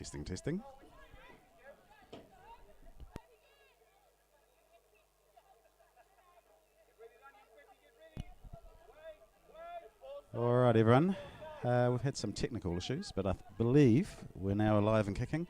Testing, testing. All right, everyone. We've had some technical issues, but I believe we're now alive and kicking.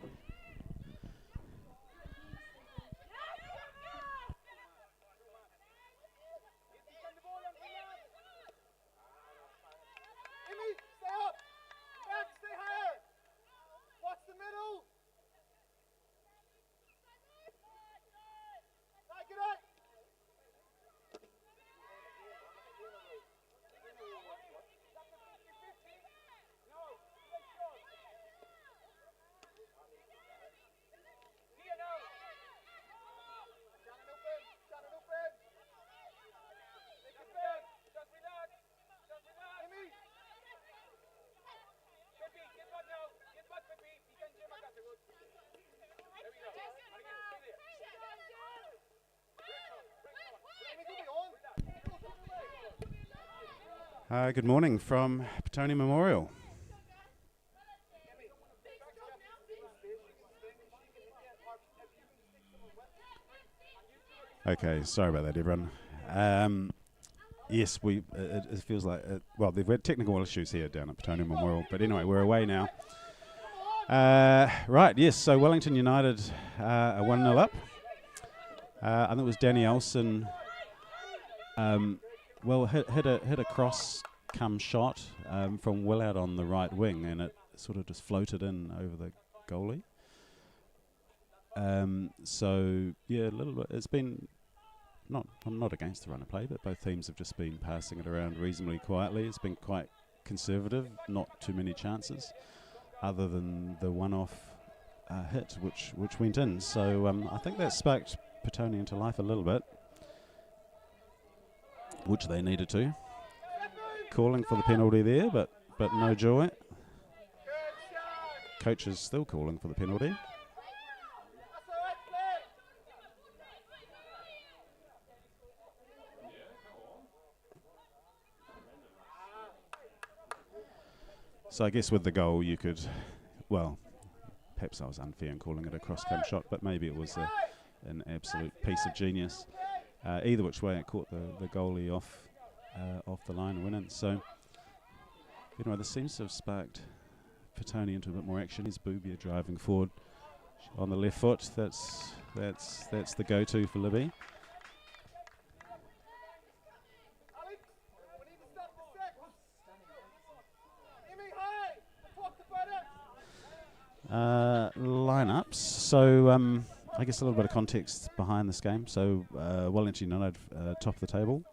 Good morning from Petone Memorial. Okay, sorry about that, everyone. Yes, it feels like, well, they've had technical issues here down at Petone Memorial, but anyway, we're away now. Right, yes, so Wellington United are 1-0 up. I think it was Danny Olsen, hit a cross come shot from well out on the right wing, and it sort of just floated in over the goalie. So yeah, a little bit. It's been I'm not against the run of play, but both teams have just been passing it around reasonably quietly. It's been quite conservative, not too many chances, other than the one-off hit which went in. So I think that sparked Petone into life a little bit, which they needed to. Calling for the penalty there, but no joy. Coach is still calling for the penalty. So I guess with the goal you could, well, perhaps I was unfair in calling it a cross-come shot, but maybe it was an absolute piece of genius. Either which way, it caught the goalie off the line and went in. So, this seems to have sparked Petone into a bit more action. Here's Boobia driving forward on the left foot. That's the go-to for Libby. Lineups. So I guess a little bit of context behind this game. So Wellington United top of the table,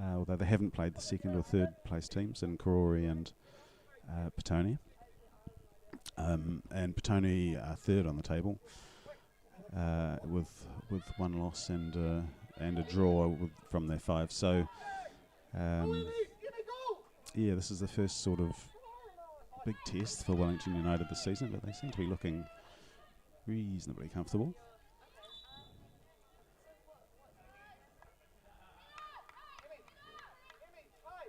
although they haven't played the second or third place teams in Karori and Petone. And Petone are third on the table with one loss and a draw from their 5. So yeah, this is the first sort of big test for Wellington United this season, but they seem to be looking reasonably comfortable.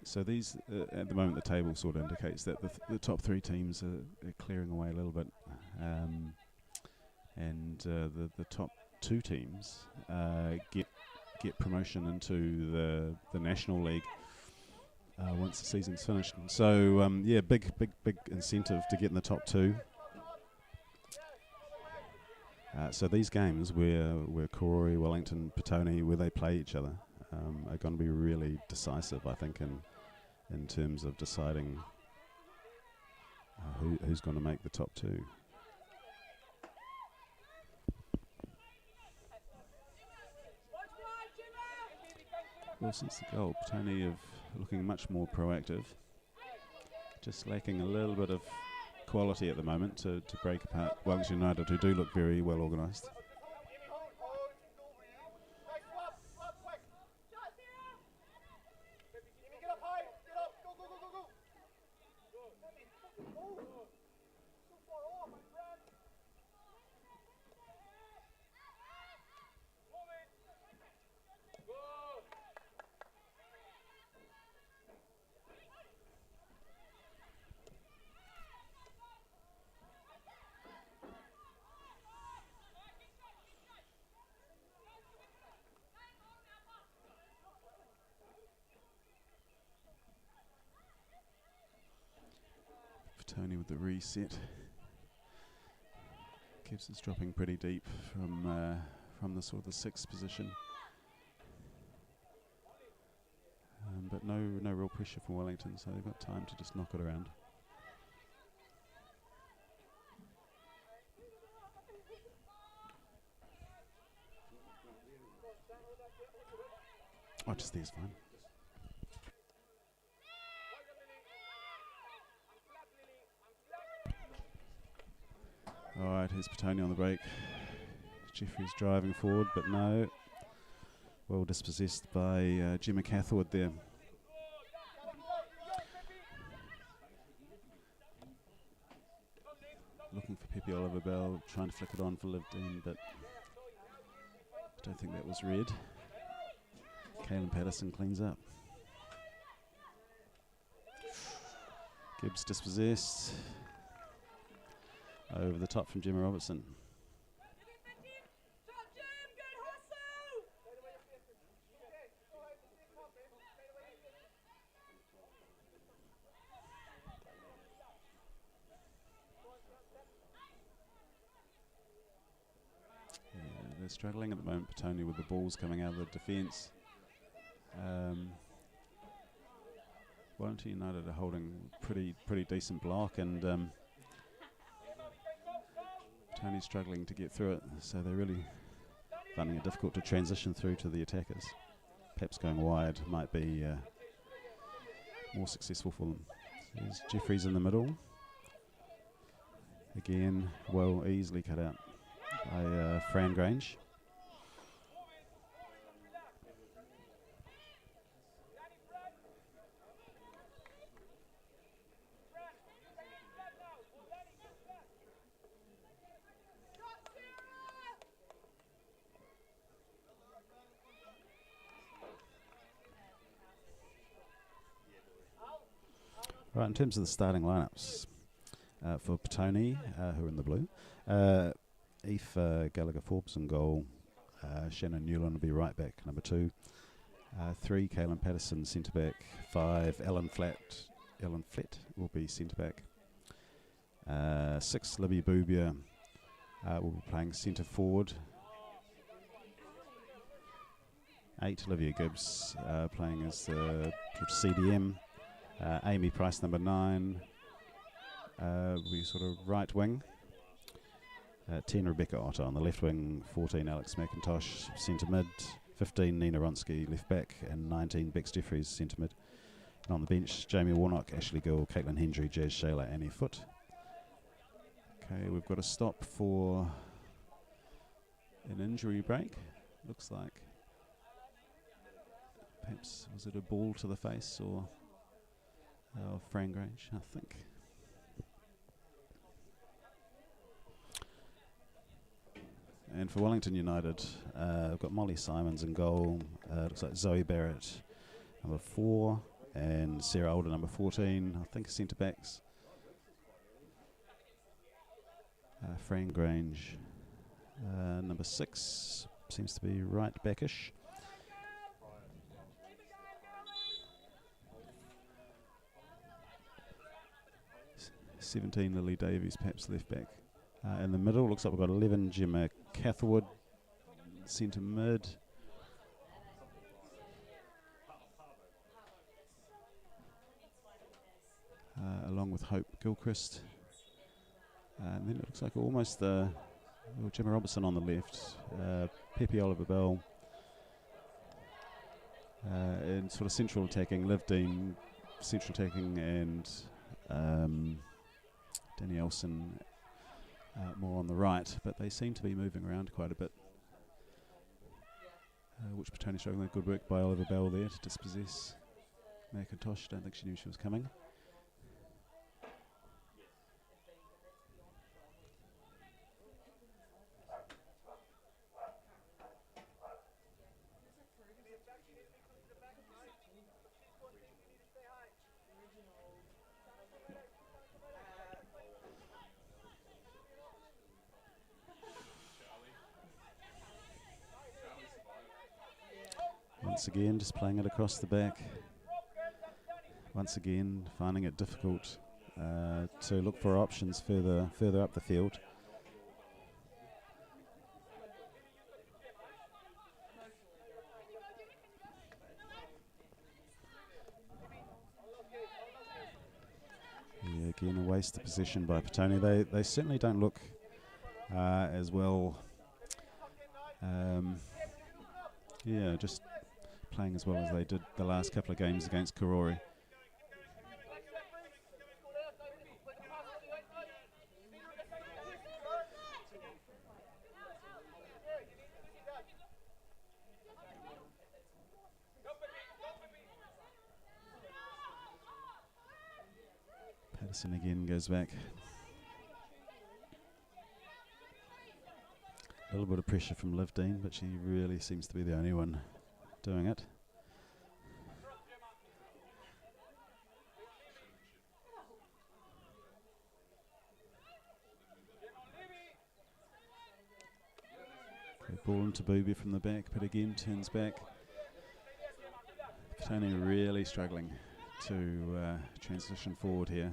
So these, at the moment, the table sort of indicates that the top 3 teams are clearing away a little bit, and the top 2 teams get promotion into the National League once the season's finished. So yeah, big incentive to get in the top 2. So these games where Karori, Wellington, Petone, where they play each other, are going to be really decisive, I think, in terms of deciding who's going to make the top 2. Well, since the goal, Petone have looking much more proactive, just lacking a little bit of quality at the moment to break apart Wellington United, who do look very well organised. Petone with the reset. Gibbs is dropping pretty deep from the sort of the 6th position. But no real pressure from Wellington, so they've got time to just knock it around. Oh, just there's fine. All right, here's Petone on the break. Jeffrey's driving forward, but no. Well dispossessed by Gemma Catherwood there. Looking for Pepe Oliver Bell, trying to flick it on for Livdeen, but I don't think that was red. Kaylin Patterson cleans up. Gibbs dispossessed. Over the top from Gemma Robertson. They're struggling at the moment, Petone, with the balls coming out of the defence. Wellington United are holding pretty decent block, and Petone's struggling to get through it, so they're really finding it difficult to transition through to the attackers. Perhaps going wide might be more successful for them. So there's Jeffries in the middle. Again, well easily cut out by Fran Grange. Right, in terms of the starting lineups for Petone, who are in the blue, Aoife Gallagher-Forbes in goal, Shannon Newland will be right back, number 2, 3, Kaylin Patterson centre back, 5, Ellen Flett will be centre back, 6, Libby Boobier will be playing centre forward, 8, Olivia Gibbs playing as the CDM. Amy Price, number 9, will be sort of right wing. 10, Rebecca Otter on the left wing. 14, Alex McIntosh, centre mid. 15, Nina Ronsky, left back. And 19, Bex Jeffries, centre mid. And on the bench, Jamie Warnock, Ashley Gill, Caitlin Hendry, Jazz Shayla, Annie Foote. Okay, we've got a stop for an injury break. Looks like. Perhaps, was it a ball to the face or... Fran Grange, I think. And for Wellington United, we've got Molly Simons in goal. Looks like Zoe Barrett, number 4, and Sarah Older, number 14. I think centre backs. Fran Grange, number 6, seems to be right backish. 17, Lily Davies, perhaps left back. In the middle, looks like we've got 11, Gemma Catherwood, centre mid. Along with Hope Gilchrist. And then it looks like almost Gemma Robertson on the left, Pepe Oliver Bell, and sort of central attacking, Livdeen, central attacking, and Danny Elson more on the right, but they seem to be moving around quite a bit, which Petone struggling. Good work by Oliver Bell there to dispossess McIntosh. Don't think she knew she was coming. Once again, just playing it across the back. Once again, finding it difficult to look for options further up the field. Yeah, again a waste of possession by Petone. They certainly don't look as well. Yeah, just playing as well as they did the last couple of games against Karori. Patterson again goes back. A little bit of pressure from Liv Dean, but she really seems to be the only one doing it. Great ball into Booby from the back, but again turns back. Petone really struggling to transition forward here.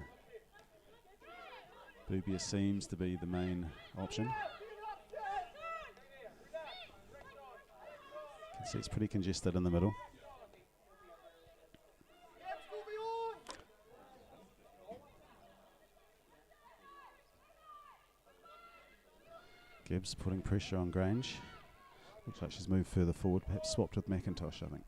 Booby seems to be the main option. You can see it's pretty congested in the middle. Gibbs putting pressure on Grange. Looks like she's moved further forward, perhaps swapped with McIntosh, I think.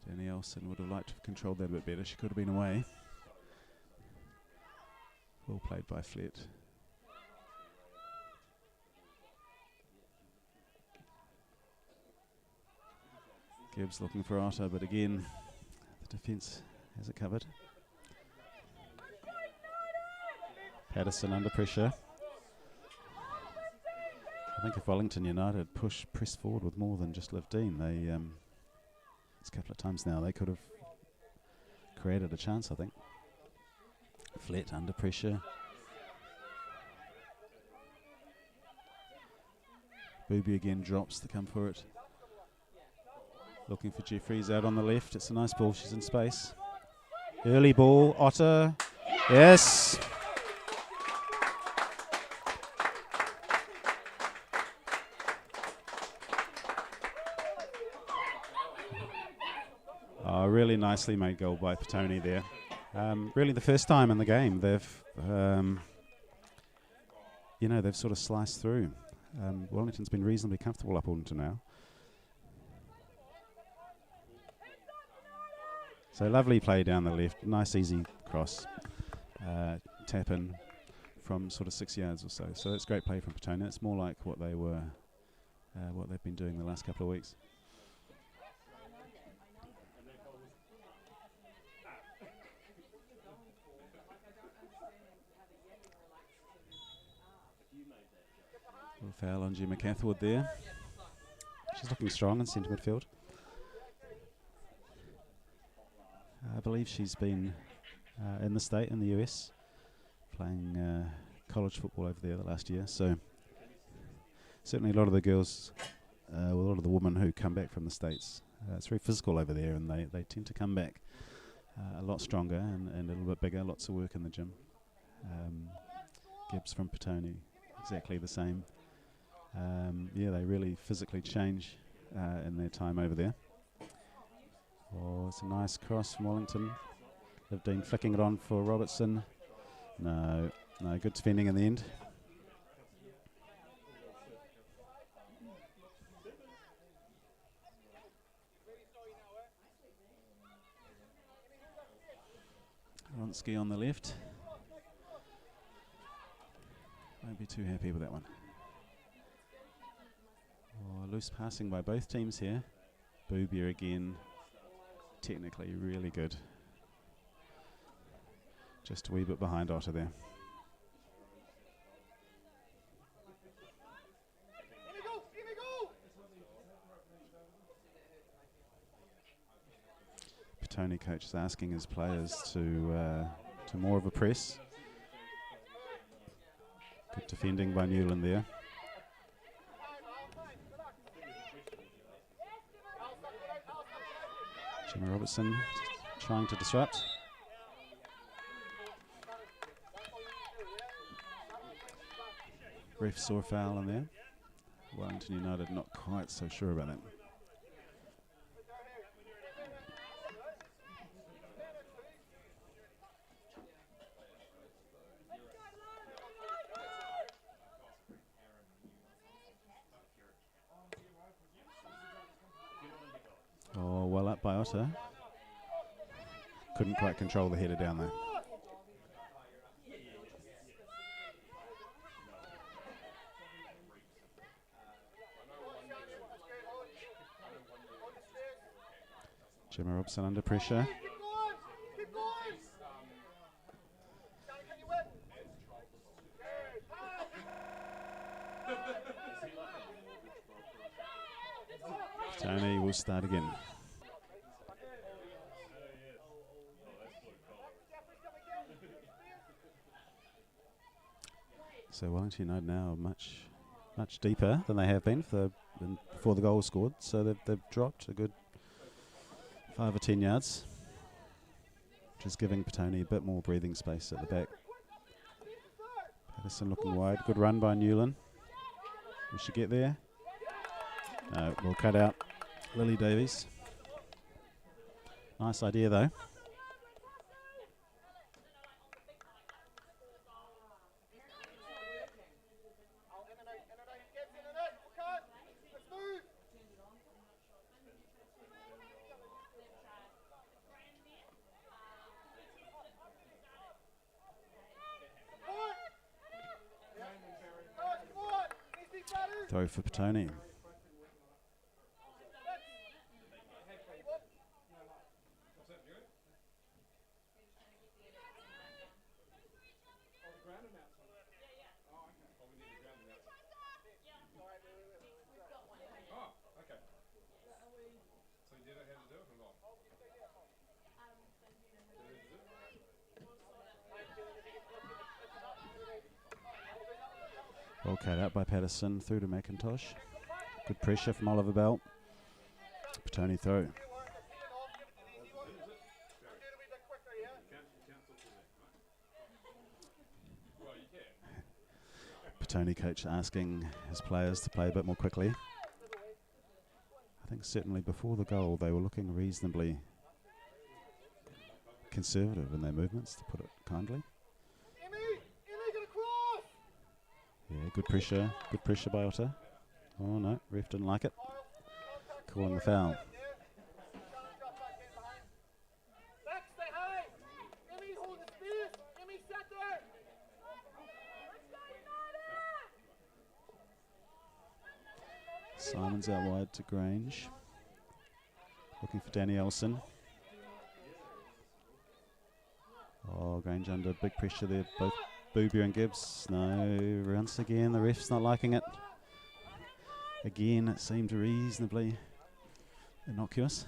Danny Elson would have liked to have controlled that a bit better. She could have been away. Well played by Flett. Gibbs looking for Otter, but again, the defence has it covered. Patterson under pressure. I think if Wellington United press forward with more than just Liv Dean, they it's a couple of times now they could have created a chance, I think. Flett under pressure. Booby again drops to come for it. Looking for Jeffries out on the left. It's a nice ball. She's in space. Early ball. Otter. Yes. Really nicely made goal by Petone there. Really the first time in the game they've, they've sort of sliced through. Wellington's been reasonably comfortable up until now. So lovely play down the left, nice easy cross, tap in from sort of 6 yards or so. So it's great play from Petone. It's more like what they were, what they've been doing the last couple of weeks. Little foul on Gemma Cathwood there. She's looking strong in centre midfield. I believe she's been in the state, in the US, playing college football over there the last year. So certainly a lot of the girls, a lot of the women who come back from the States, it's very physical over there, and they tend to come back a lot stronger and a little bit bigger, lots of work in the gym. Gibbs from Petone, exactly the same. Yeah, they really physically change in their time over there. Oh, it's a nice cross from Wellington. Liv Dean flicking it on for Robertson. No, good defending in the end. Ronsky on the left. Won't be too happy with that one. Oh, loose passing by both teams here. Boobier again. Technically really good. Just a wee bit behind Otter there. Petone coach is asking his players to more of a press. Good defending by Newland there. Jimmy Robertson trying to disrupt. Ref saw a foul in there. Wellington United not quite so sure about that. Oh, well up by Otter. Couldn't quite control the header down there. Jimmy Robson under pressure. Petone will start again. So Wellington United now much deeper than they have been before the goal was scored. So they've dropped a good 5 or 10 yards, which is giving Petone a bit more breathing space at the back. Patterson looking wide. Good run by Newland. We should get there. No, we'll cut out Lily Davies. Nice idea though. Throw for Petone. Well cut out by Patterson through to McIntosh. Good pressure from Oliver Bell. Petone throw. Petone coach asking his players to play a bit more quickly. I think certainly before the goal they were looking reasonably conservative in their movements, to put it kindly. Yeah, good pressure by Otter. Oh no, ref didn't like it. Calling the foul. Simon's out wide to Grange. Looking for Danny Elson. Oh, Grange under big pressure there, both Boobier and Gibbs. No, once again the ref's not liking it. Again, it seemed reasonably innocuous.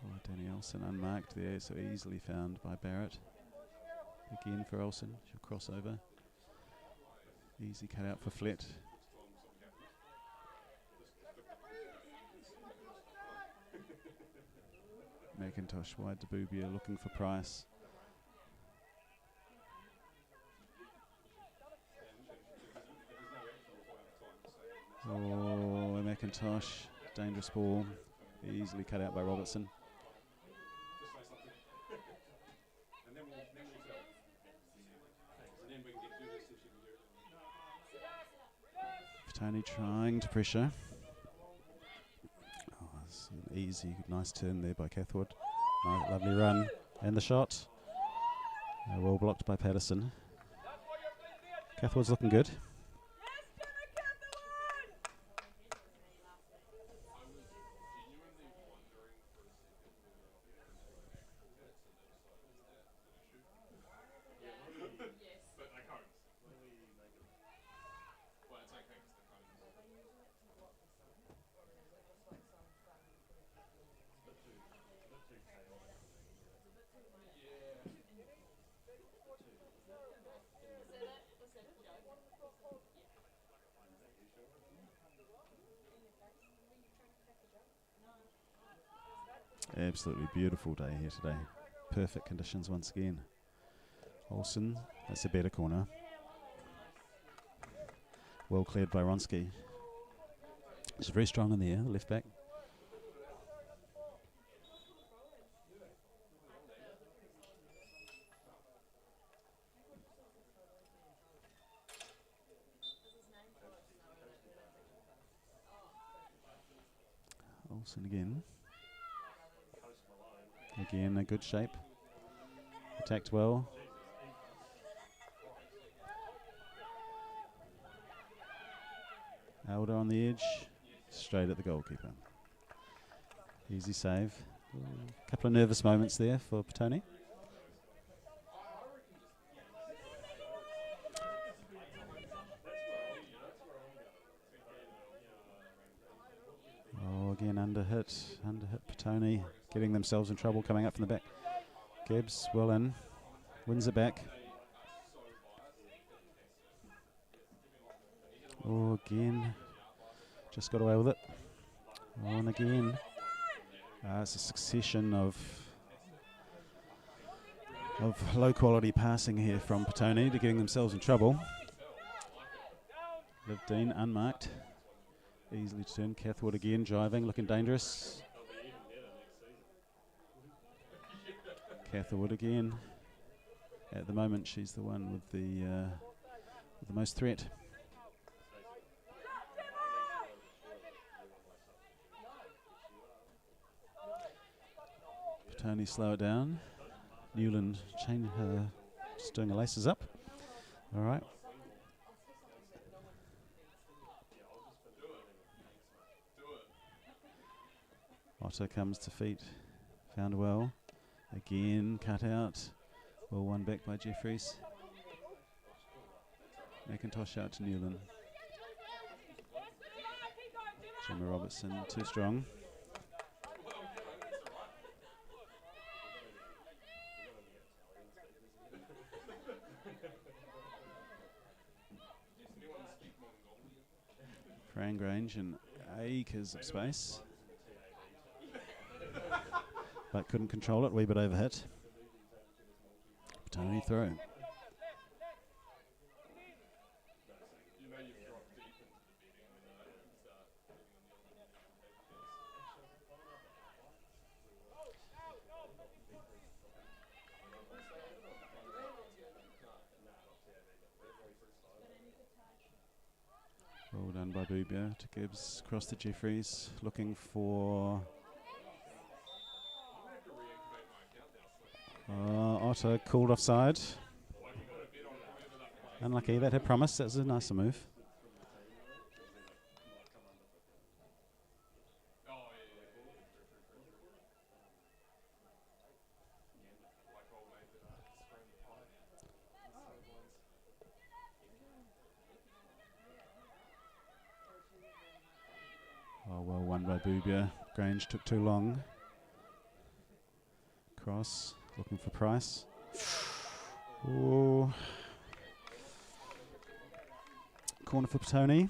Oh, Danny Elson unmarked there, so easily found by Barrett. Again for Elson, she'll cross over. Easy cut out for Flett. McIntosh wide to Boobier, looking for Price. Oh, McIntosh, dangerous ball, easily cut out by Robertson. Petone trying to pressure. An easy, nice turn there by Cathwood. Nice, lovely run. And the shot. Well blocked by Patterson. Cathwood's looking good. Absolutely beautiful day here today. Perfect conditions once again. Olsen, that's a better corner. Well cleared by Ronsky. She's very strong in the air, left back. Olsen again. Again, a good shape. Attacked well. Elder on the edge. Straight at the goalkeeper. Easy save. A couple of nervous moments there for Petone. Oh, again under hit Petone, getting themselves in trouble coming up from the back. Gibbs well in, wins it back. Oh, again, just got away with it. Oh, and again, it's a succession of low quality passing here from Petone to getting themselves in trouble. Liv Dean unmarked. Easily turned. Cathwood again driving, looking dangerous. Cathwood again. At the moment, she's the one with the most threat. Petone slow it down. Newland just doing her laces up. All right. Otter comes to feet, found well. Again, cut out. Well, one back by Jeffries. McIntosh out to Newland. Gemma Robertson, too strong. Fran Grange and acres of space. But couldn't control it, wee bit overhit. Petone through. Well done by Bubia to Gibbs, across to Jeffries, looking for Otter called offside. Unlucky, that had promise. That was a nicer move. Oh, well won by Bubia. Grange took too long. Cross, looking for Price. Oh. Corner for Petone.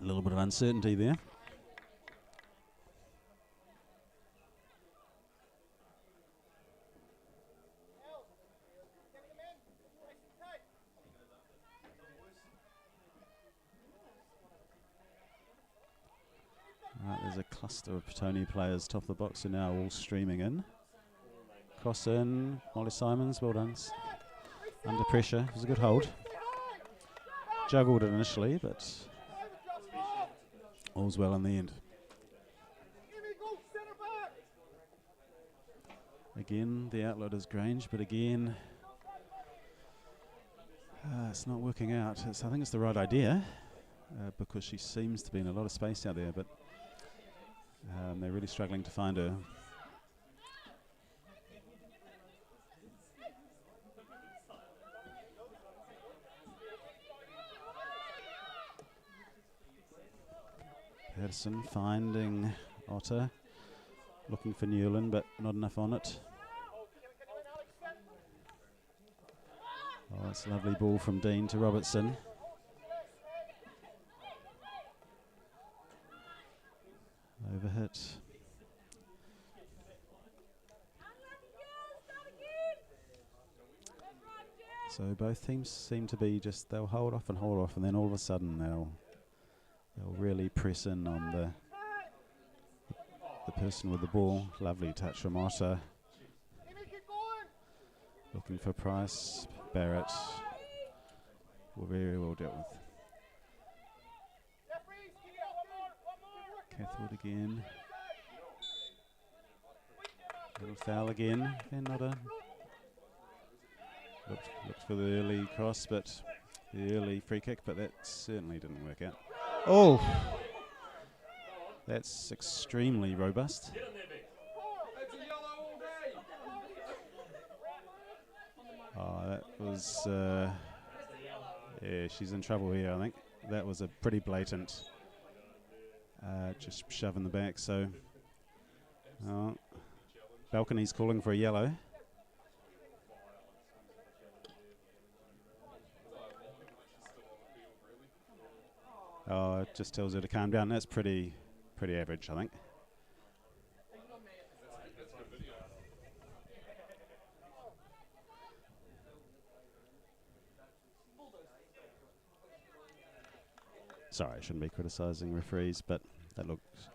A little bit of uncertainty there. Right, there's a cluster of Petone players top of the box who are now all streaming in. Cross in, Molly Simons, well done. Under pressure, it was a good hold. Juggled it initially, but all's well in the end. Again, the outlet is Grange, but again, it's not working out. I think it's the right idea, because she seems to be in a lot of space out there, but they're really struggling to find her. Patterson finding Otter. Looking for Newland, but not enough on it. Oh, it's a lovely ball from Dean to Robertson. Overhit. So both teams seem to be just, they'll hold off, and then all of a sudden they'll really press in on the person with the ball. Lovely touch from Otter. Looking for Price. Barrett. Very well dealt with. Cathwood again. Little foul again. And not a... Looked for the early cross, but the early free kick, but that certainly didn't work out. Oh! That's extremely robust. Oh, that was... yeah, she's in trouble here, I think. That was a pretty blatant... just shove in the back, so... Balcony's calling for a yellow. Oh, it just tells her to calm down. That's pretty average, I think. Sorry, I shouldn't be criticising referees, but that looked,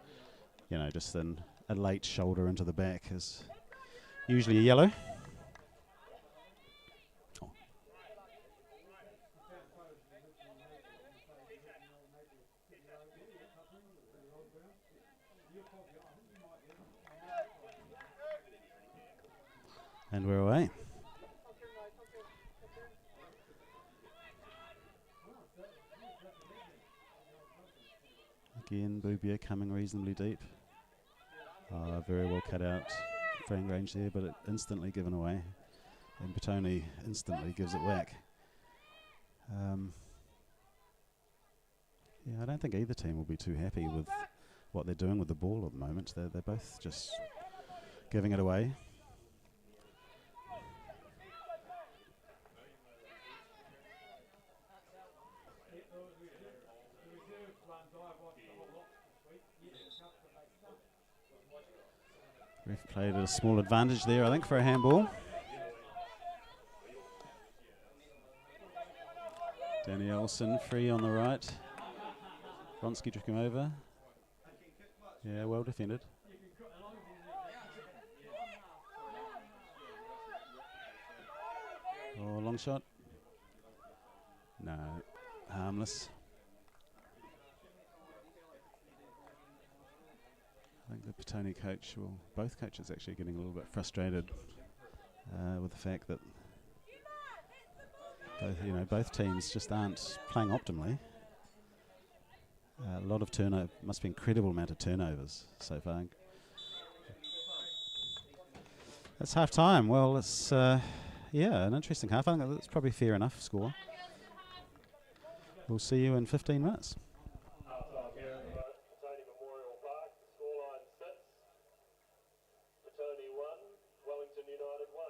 you know, just a late shoulder into the back is usually a yellow. Oh. And we're away. Again, Boubier coming reasonably deep. Very well cut out frame range there, but it instantly given away. And Petone instantly gives it whack. Yeah, I don't think either team will be too happy with what they're doing with the ball at the moment. They're both just giving it away. Ref played at a small advantage there, I think, for a handball. Danny Olsen free on the right. Vronsky took him over. Yeah, well defended. Oh, long shot. No, harmless. I think the Petone coach, well, both coaches actually getting a little bit frustrated with the fact that both teams just aren't playing optimally. A lot of turnover, must be an incredible amount of turnovers so far. That's half time. Well, it's an interesting half. I think that's probably fair enough score. We'll see you in 15 minutes. Petone 1, Wellington United 1.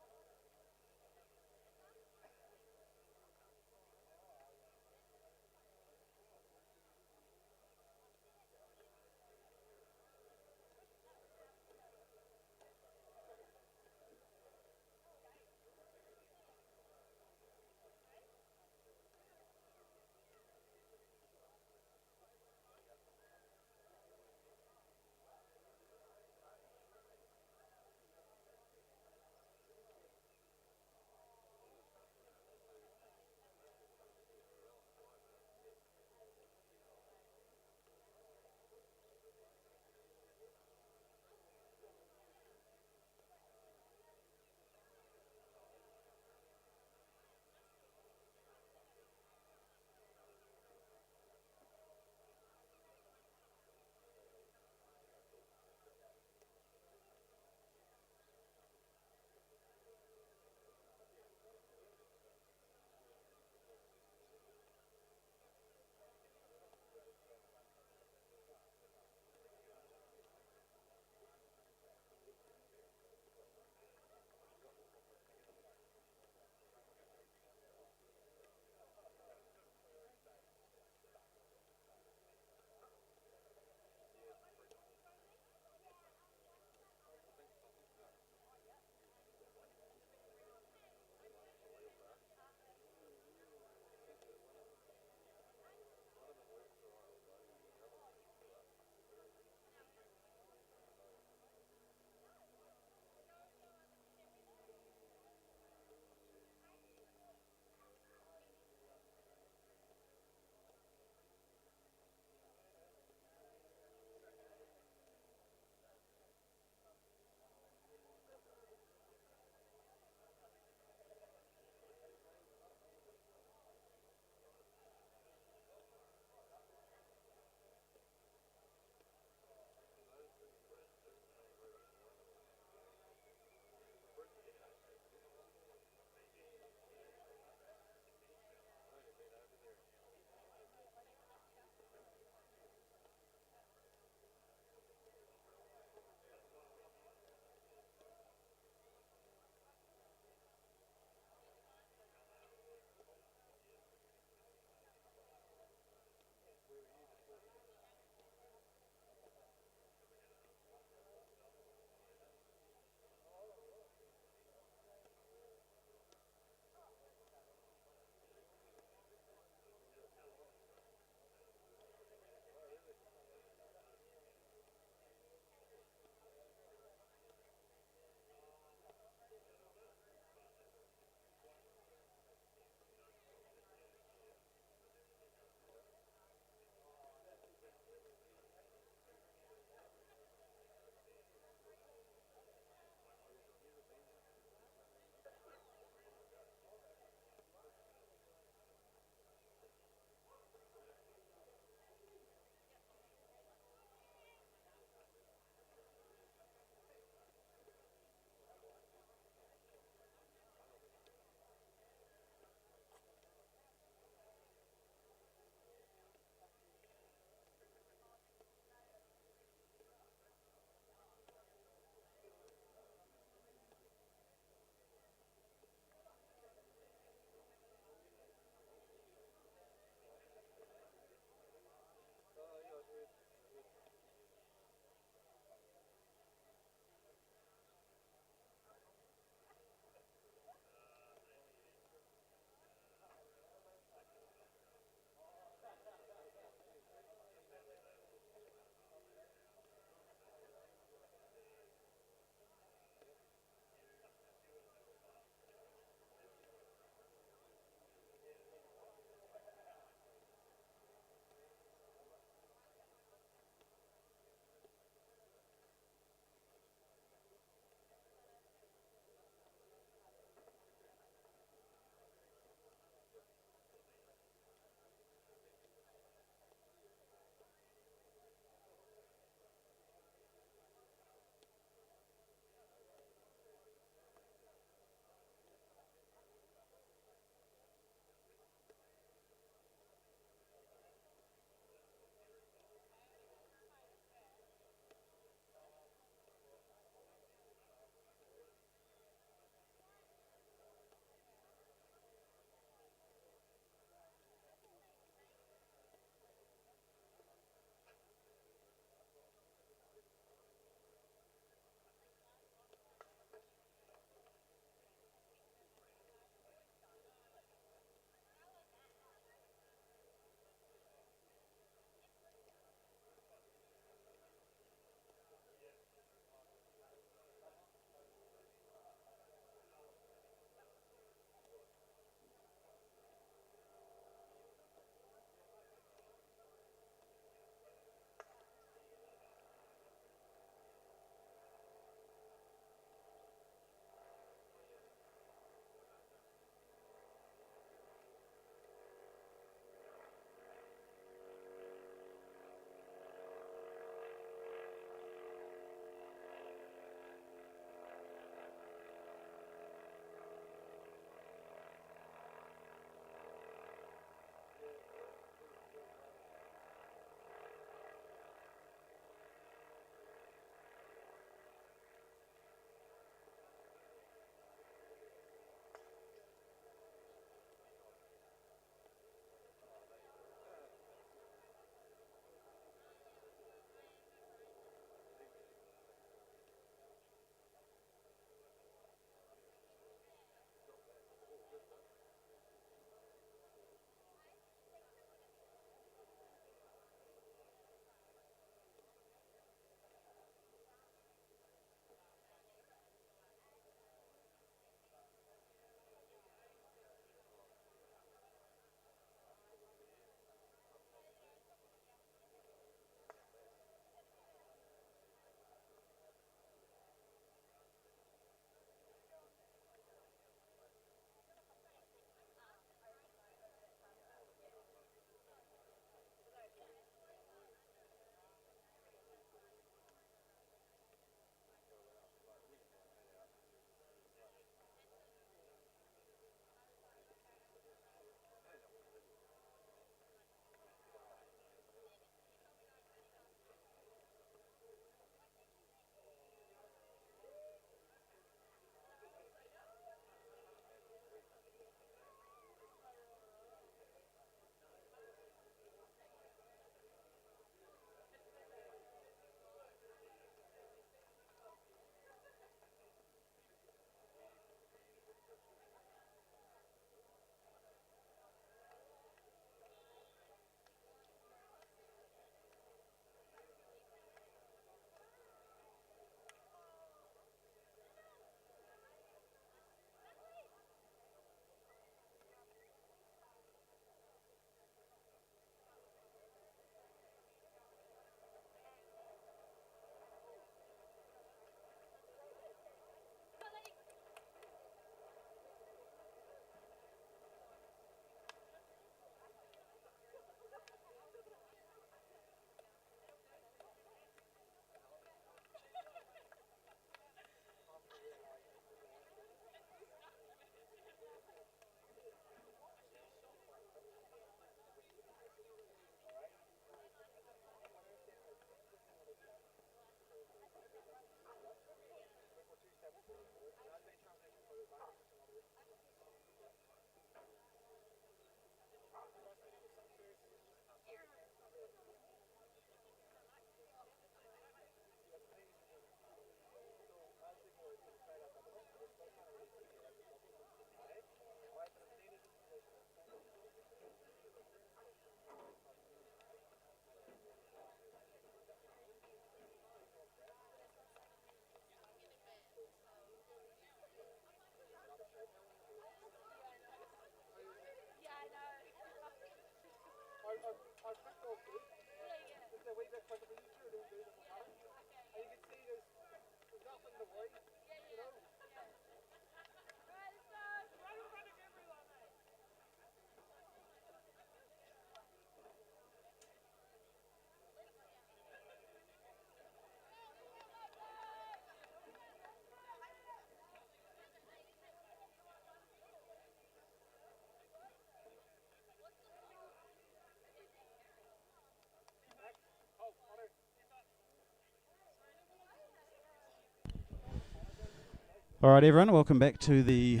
All right, everyone, welcome back to the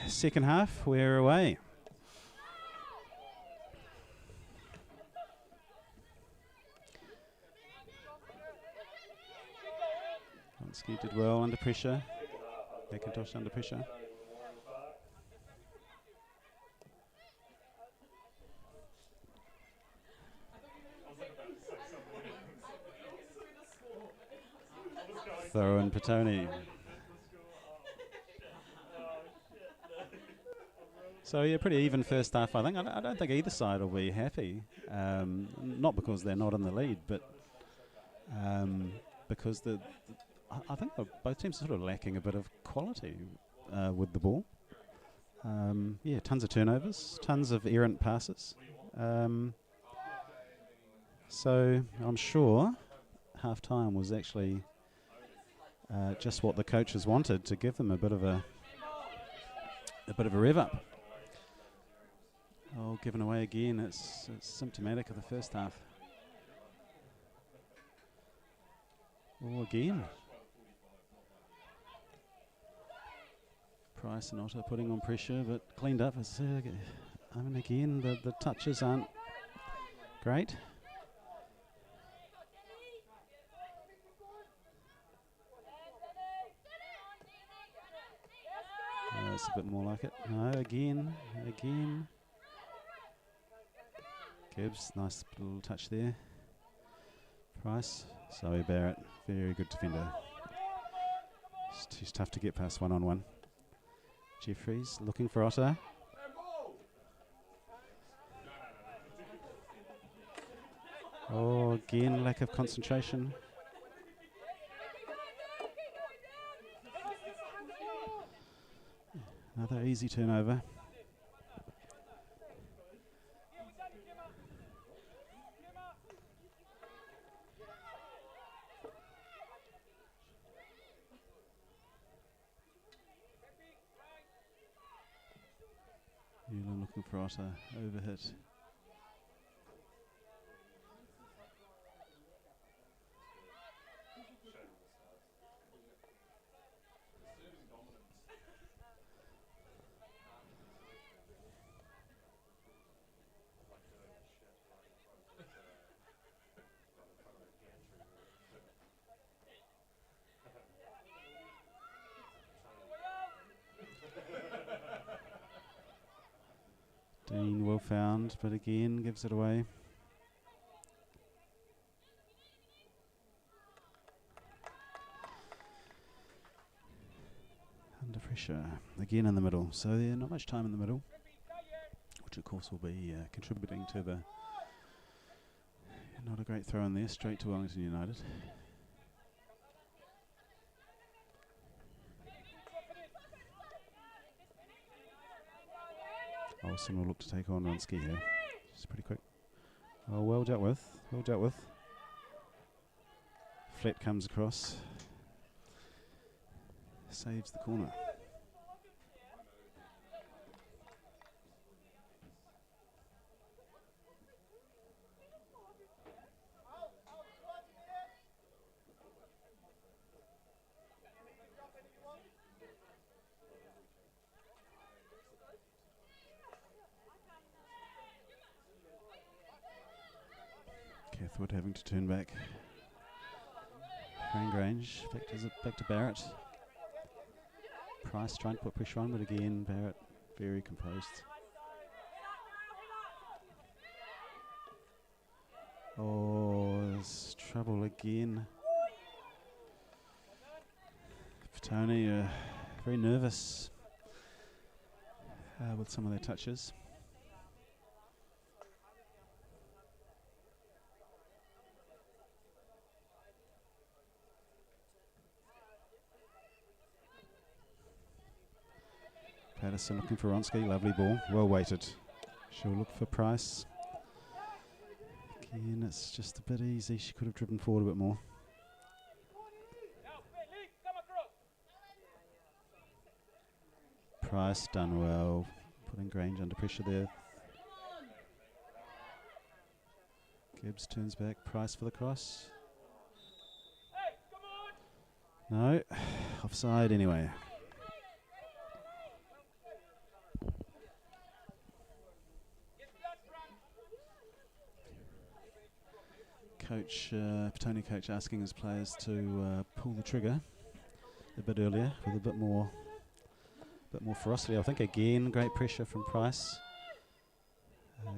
second half. We're away. Onsky did well under pressure. McIntosh under pressure. Throw in Petone. So yeah, pretty even first half, I think. I don't think either side will be happy. Not because they're not in the lead, but because I think both teams are sort of lacking a bit of quality with the ball. Yeah, tons of turnovers, tons of errant passes. So I'm sure half-time was actually just what the coaches wanted, to give them a bit of a rev up. Oh, given away again. It's symptomatic of the first half. Oh, again. Price and Otter putting on pressure, but cleaned up. I mean, again, the touches aren't great. It's a bit more like it. No, again. Gibbs, nice little touch there. Price, Zoe Barrett, very good defender. She's tough to get past one-on-one. Jeffries looking for Otter. Oh, again, lack of concentration. Another easy turnover. Euler looking for Otter, overhit. Dean well found, but again gives it away. Under pressure, again in the middle. So yeah, not much time in the middle, which of course will be contributing to the not a great throw in there, straight to Wellington United. Olsen will look to take on Ronski here. It's pretty quick. Oh, well dealt with. Well dealt with. Flat comes across. Saves the corner. Cathwood having to turn back. Frank Grange back to Barrett. Price trying to put pressure on, but again Barrett very composed. Oh, there's trouble again. Petone very nervous with some of their touches. Patterson looking for Ronsky. Lovely ball. Well weighted. She'll look for Price. Again, it's just a bit easy. She could have driven forward a bit more. Price done well. Putting Grange under pressure there. Gibbs turns back. Price for the cross. No. Offside anyway. Coach, Petone coach asking his players to pull the trigger a bit earlier with a bit more ferocity. I think again great pressure from Price.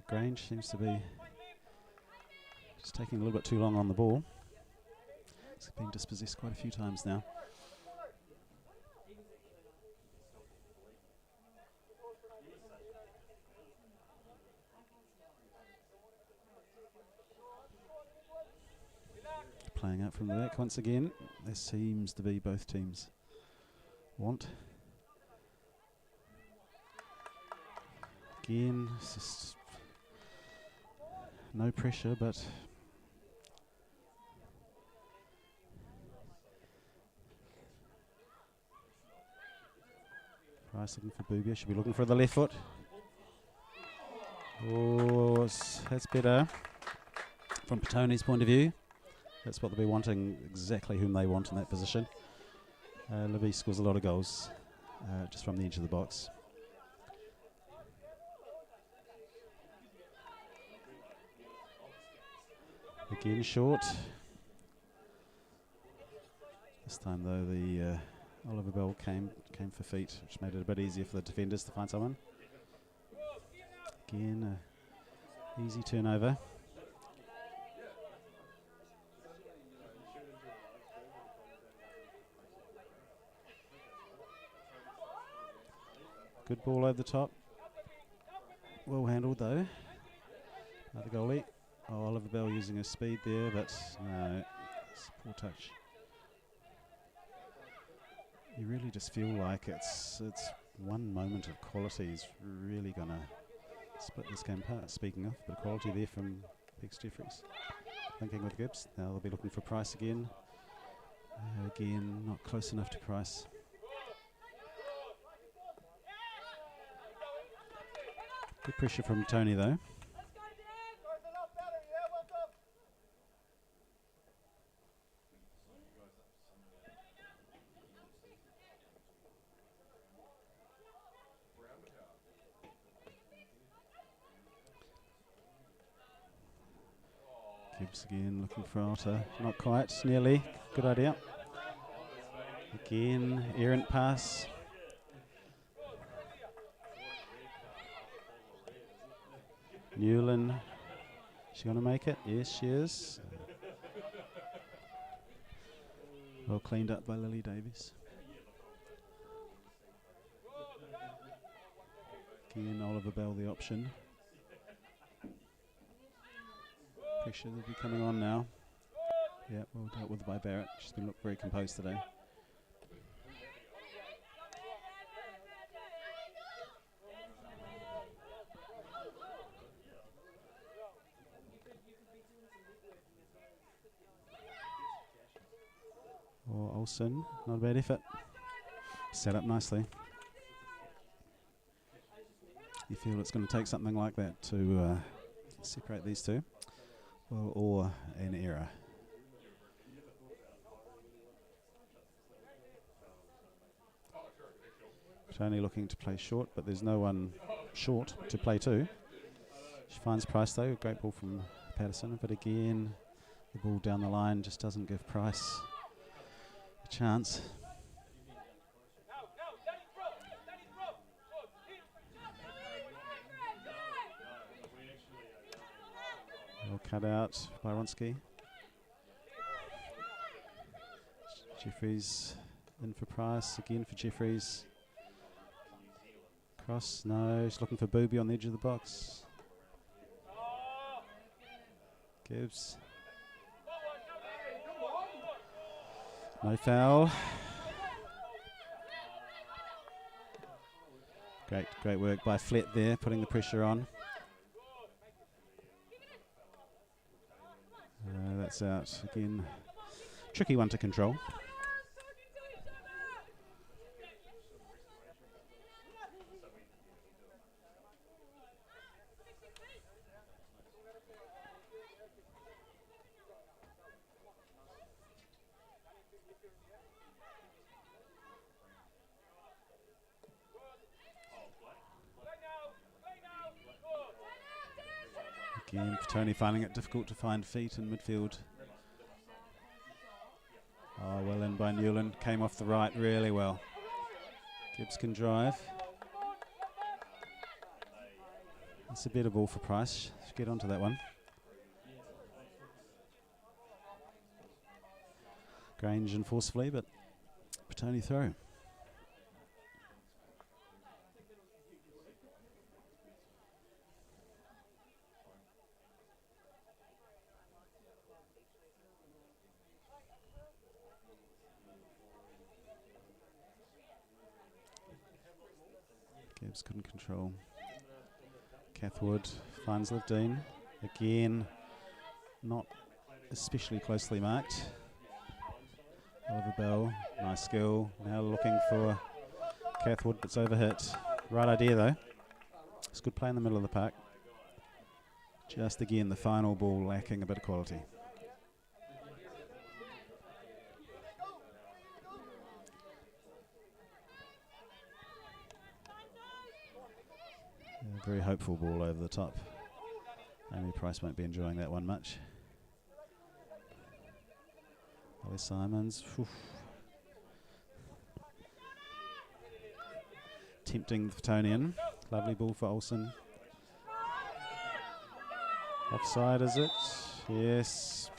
Grange seems to be just taking a little bit too long on the ball. It's been dispossessed quite a few times now. Playing out from the back once again. There seems to be both teams want. Again, it's just no pressure, but Price looking for Boobier. Should be looking for the left foot. Oh, that's better from Petone's point of view. That's what they'll be wanting, exactly whom they want in that position. Livy scores a lot of goals just from the edge of the box. Again short. This time though the Oliver Bell came for feet, which made it a bit easier for the defenders to find someone. Again, easy turnover. Good ball over the top. Well handled though. Another goalie. Oh, Oliver Bell using his speed there, but no, it's a poor touch. You really just feel like it's one moment of quality is really gonna split this game apart. Speaking of, but quality there from Bex Jeffries. Thinking with Gibbs. Now they'll be looking for Price again. Again, not close enough to Price. Good pressure from Tony though. Gibbs again looking for Alta. Not quite, nearly. Good idea. Again, errant pass. Newland, she going to make it? Yes, she is. Well cleaned up by Lily Davies. Again, Oliver Bell the option. Pressure will be coming on now. Yeah, well dealt with by Barrett. She's been looked very composed today. Or Olsen, not a bad effort. Set up nicely. You feel it's going to take something like that to separate these two, well, or an error. Only looking to play short, but there's no one short to play to. She finds Price though, a great ball from Patterson, but again, the ball down the line just doesn't give Price a chance. Well cut out by Ronsky. Jeffries in for Price, again for Jeffries. Cross, no, she's looking for Booby on the edge of the box. Gibbs. No foul. Great work by Flett there, putting the pressure on. That's out again. Tricky one to control. Again, Petone finding it difficult to find feet in midfield. Oh, well in by Newland. Came off the right really well. Gibbs can drive. That's a better ball for Price. Should get onto that one. Grange and forcefully, but Petone throw. Gibbs couldn't control. Cathwood finds Livdean. Again, not especially closely marked. Oliver Bell, nice skill. Now looking for Cathwood, but it's overhit. Right idea though. It's good play in the middle of the park. Just again, the final ball lacking a bit of quality. A very hopeful ball over the top. Amy Price won't be enjoying that one much. Ollie Simons. Oof. Tempting the Petonian. Lovely ball for Olsen. Offside, is it? Yes.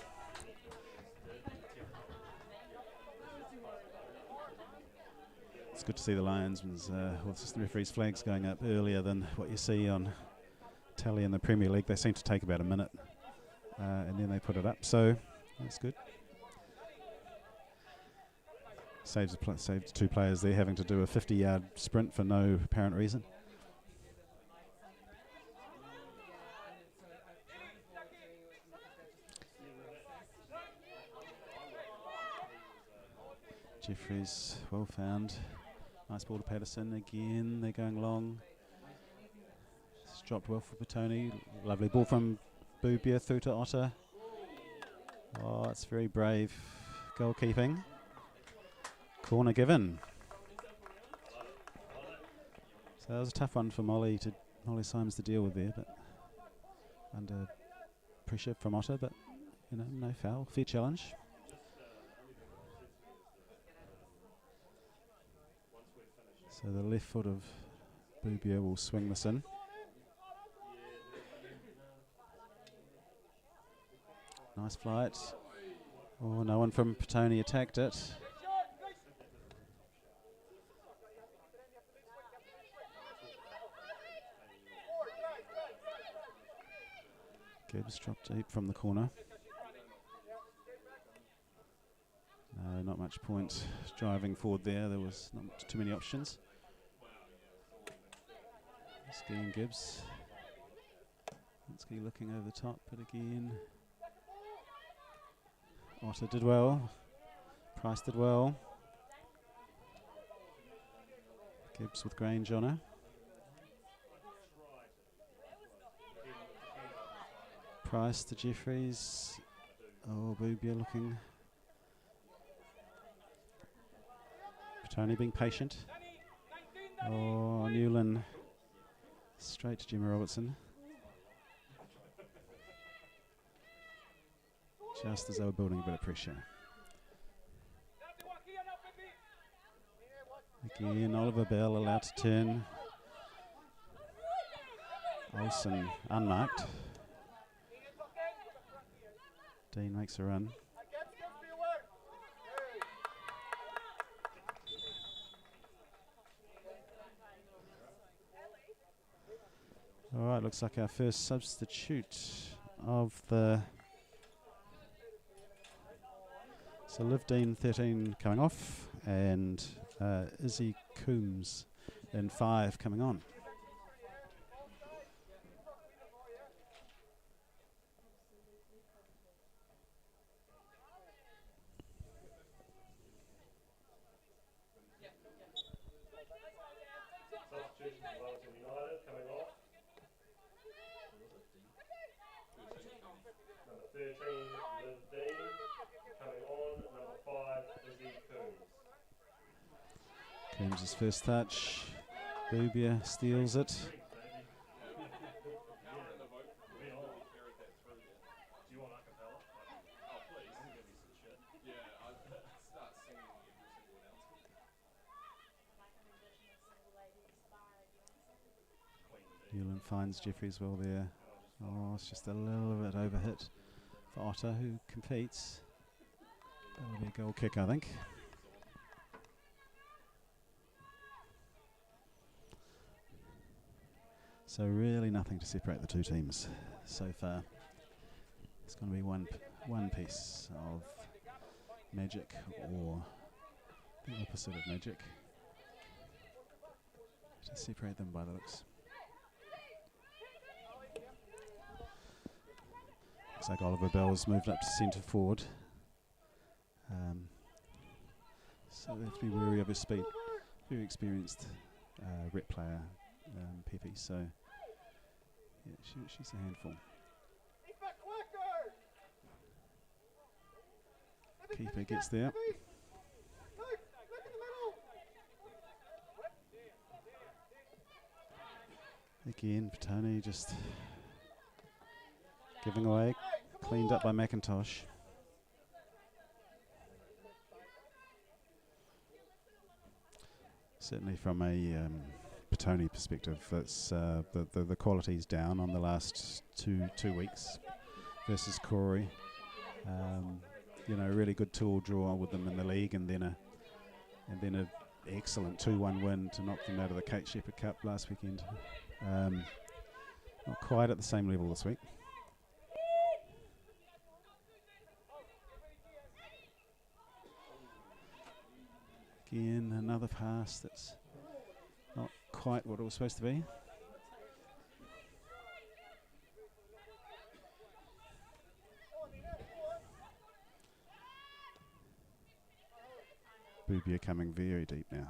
It's good to see the Lionsmen's with assistant referees' flags going up earlier than what you see on tally in the Premier League. They seem to take about a minute and then they put it up, so that's good. Saves two players there having to do a 50-yard sprint for no apparent reason. Jeffries, well found. Nice ball to Patterson again. They're going long. It's dropped well for Petone. Lovely ball from Bubia through to Otter. Oh, it's very brave goalkeeping. Corner given. So that was a tough one for Molly Simons to deal with there, but under pressure from Otter, but you know, no foul. Fair challenge. So the left foot of Bubia will swing this in. Nice flight. Oh, no one from Petone attacked it. Gibbs dropped deep from the corner. No, not much point driving forward there. There was not too many options. Ski and Gibbs. Ski looking over the top, but again, Otter did well. Price did well. Gibbs with Grange on her. Price to Jeffries. Oh, Bubia looking. Petone being patient. Oh, Newland. Straight to Gemma Robertson. Just as they were building a bit of pressure. Again, Oliver Bell allowed to turn. Olsen unmarked. Dean makes a run. All right, looks like our first substitute of the... So Livdean 13 coming off, and Izzy Coombs in 5 coming on. Substitution for Wellington United coming off. Number 13, Liv Dean. Coming on, number 5, Izzy Coombs. Coombs' first touch. Bubia steals it. Newland finds Jeffries well there. Oh, it's just a little bit overhit for Otter, who competes. That'll be a goal kick, I think. So really nothing to separate the two teams so far. It's going to be one piece of magic or the opposite of magic to separate them by the looks. Looks like Oliver Bell's moved up to centre forward. So they have to be wary of his speed. Very experienced rep player, Pepe, so yeah, she's a handful. Keeper gets there. Again, Petone just giving away, cleaned up by McIntosh. Certainly from a Petone perspective, that's the quality's down on the last two weeks versus Corey. You know, really good tool draw with them in the league, and then a excellent 2-1 win to knock them out of the Kate Shepherd Cup last weekend. Not quite at the same level this week. Again, another pass that's not quite what it was supposed to be. Bubia coming very deep now.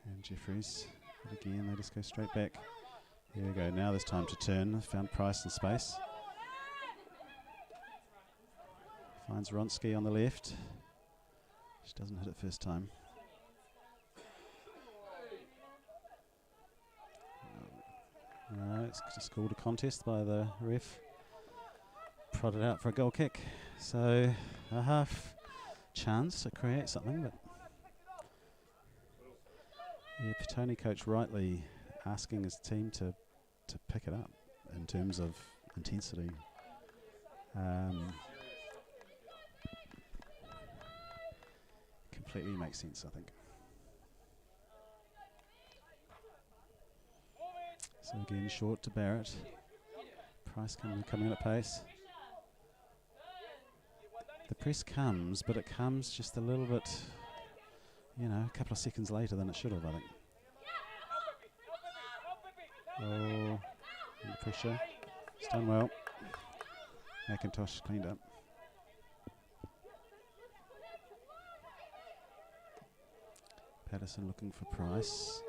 And Jeffries, but again, they just go straight back. Here we go, now there's time to turn. Found Price in space. Finds Ronsky on the left. She doesn't hit it first time. No, it's just called a contest by the ref. Prodded out for a goal kick. So a half chance to create something, but yeah, Petone coach rightly asking his team to pick it up in terms of intensity. Completely makes sense, I think. So again, short to Barrett. Price coming in at pace. The press comes, but it comes just a little bit, you know, a couple of seconds later than it should have, I think. Oh, under pressure. It's done well. McIntosh cleaned up. Patterson looking for Price.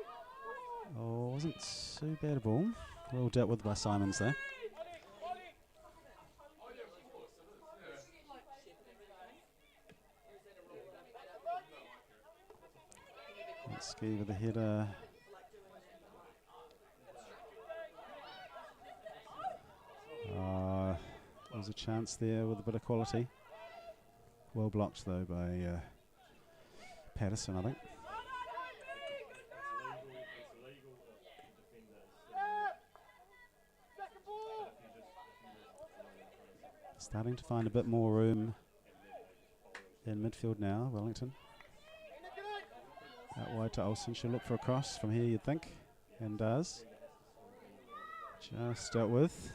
Oh, wasn't too bad a ball. Well dealt with by Simons there. Ski with the header. There's a chance there with a bit of quality. Well blocked though by Patterson, I think. Starting to find a bit more room in midfield now, Wellington. Out wide to Olsen, she'll look for a cross from here, you'd think, and does. Just dealt with.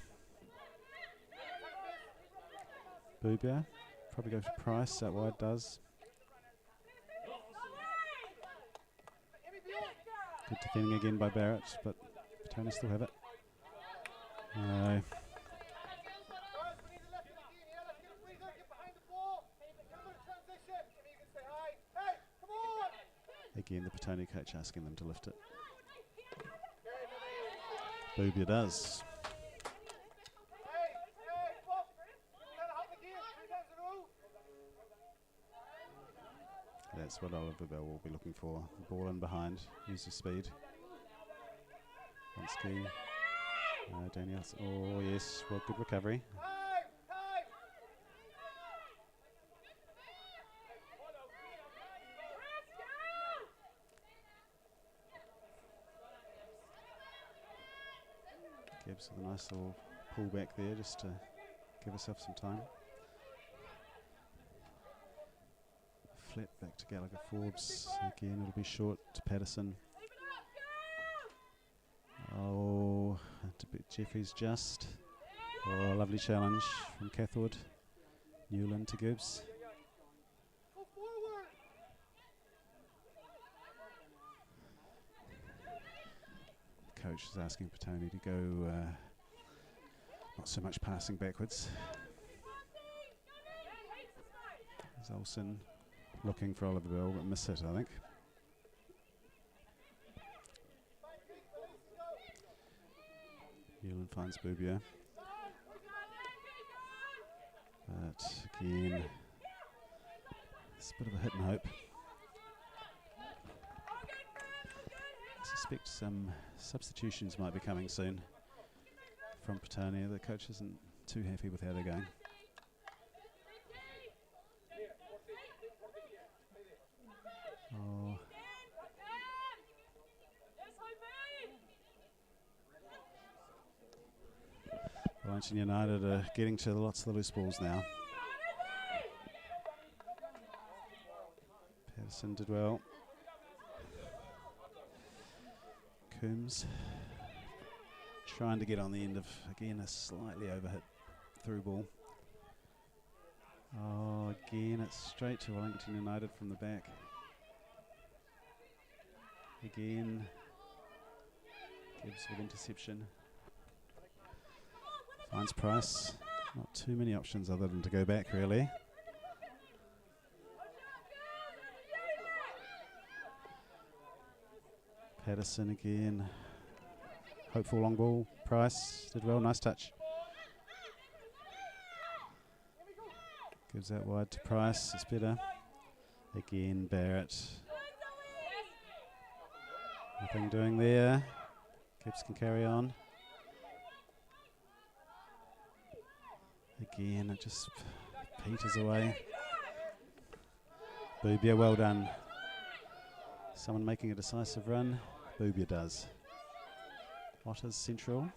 Bubia, probably go for Price, out wide does. Good defending again by Barrett, but Petone still have it. Again, the Petone coach asking them to lift it. Boobia does. That's what Oliver Bell will be looking for. The ball in behind, use his speed. Onsky. Daniels. Oh yes, well, good recovery. Gibbs with a nice little pull back there just to give herself some time. Flip back to Gallagher Forbes. Again, it'll be short to Patterson. Oh, to beat Jeffries just. Oh, lovely challenge from Cathwood. Newland to Gibbs. Coach is asking Petone to go not so much passing backwards. There's Olsen looking for Oliver Bell, but miss it, I think. Newland finds Boobia. But again, it's a bit of a hit and hope. I suspect some substitutions might be coming soon from Petone. The coach isn't too happy with how they're going. Oh. Wellington United are getting to lots of the loose balls now. Patterson did well. Coombs trying to get on the end of, again, a slightly overhit through ball. Oh, again, it's straight to Wellington United from the back. Again, Gibbs with interception. Finds Price. Not too many options other than to go back, really. Patterson again. Hopeful long ball. Price did well. Nice touch. Gives that wide to Price. It's better. Again, Barrett. Nothing doing there. Gibbs can carry on. Again, it just peters away. Boobia, well done. Someone making a decisive run. Boobia does. Otters central.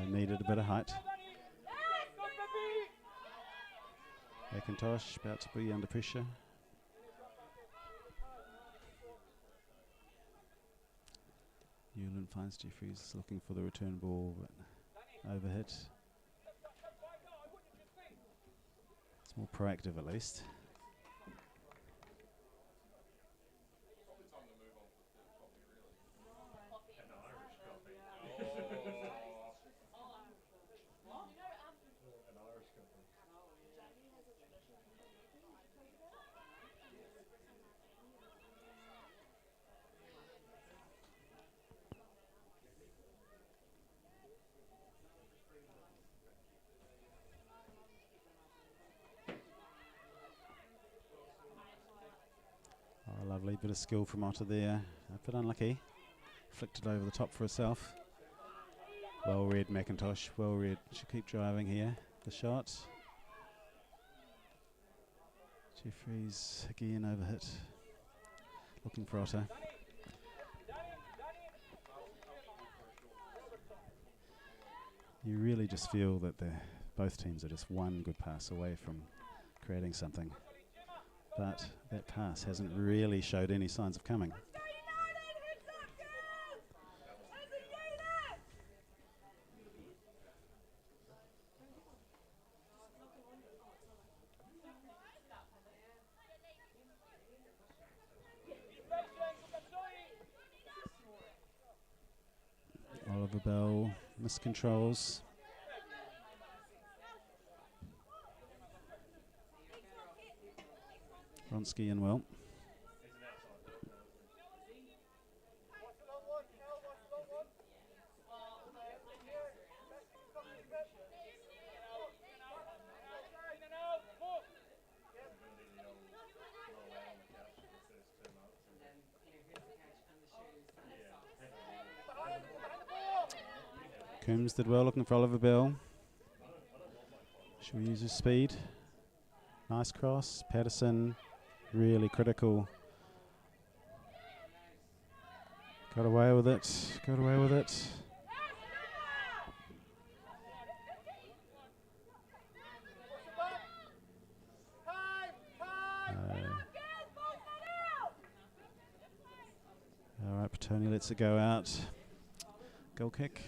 Needed a bit of height. McIntosh about to be under pressure. Newland finds Jeffries looking for the return ball, but overhit. It's more proactive at least. Lovely bit of skill from Otter there. A bit unlucky. Flicked it over the top for herself. Well read McIntosh. Well read. She'll keep driving here. The shot. Jeffries again overhit. Looking for Otter. You really just feel that both teams are just one good pass away from creating something. But that pass hasn't really showed any signs of coming. Oliver Bell miscontrols. Ronsky in well. Coombs did well, looking for Oliver Bell. Should we use his speed? Nice cross. Patterson, really critical. Got away with it. Got away with it. All right, Petone lets it go out. Goal kick.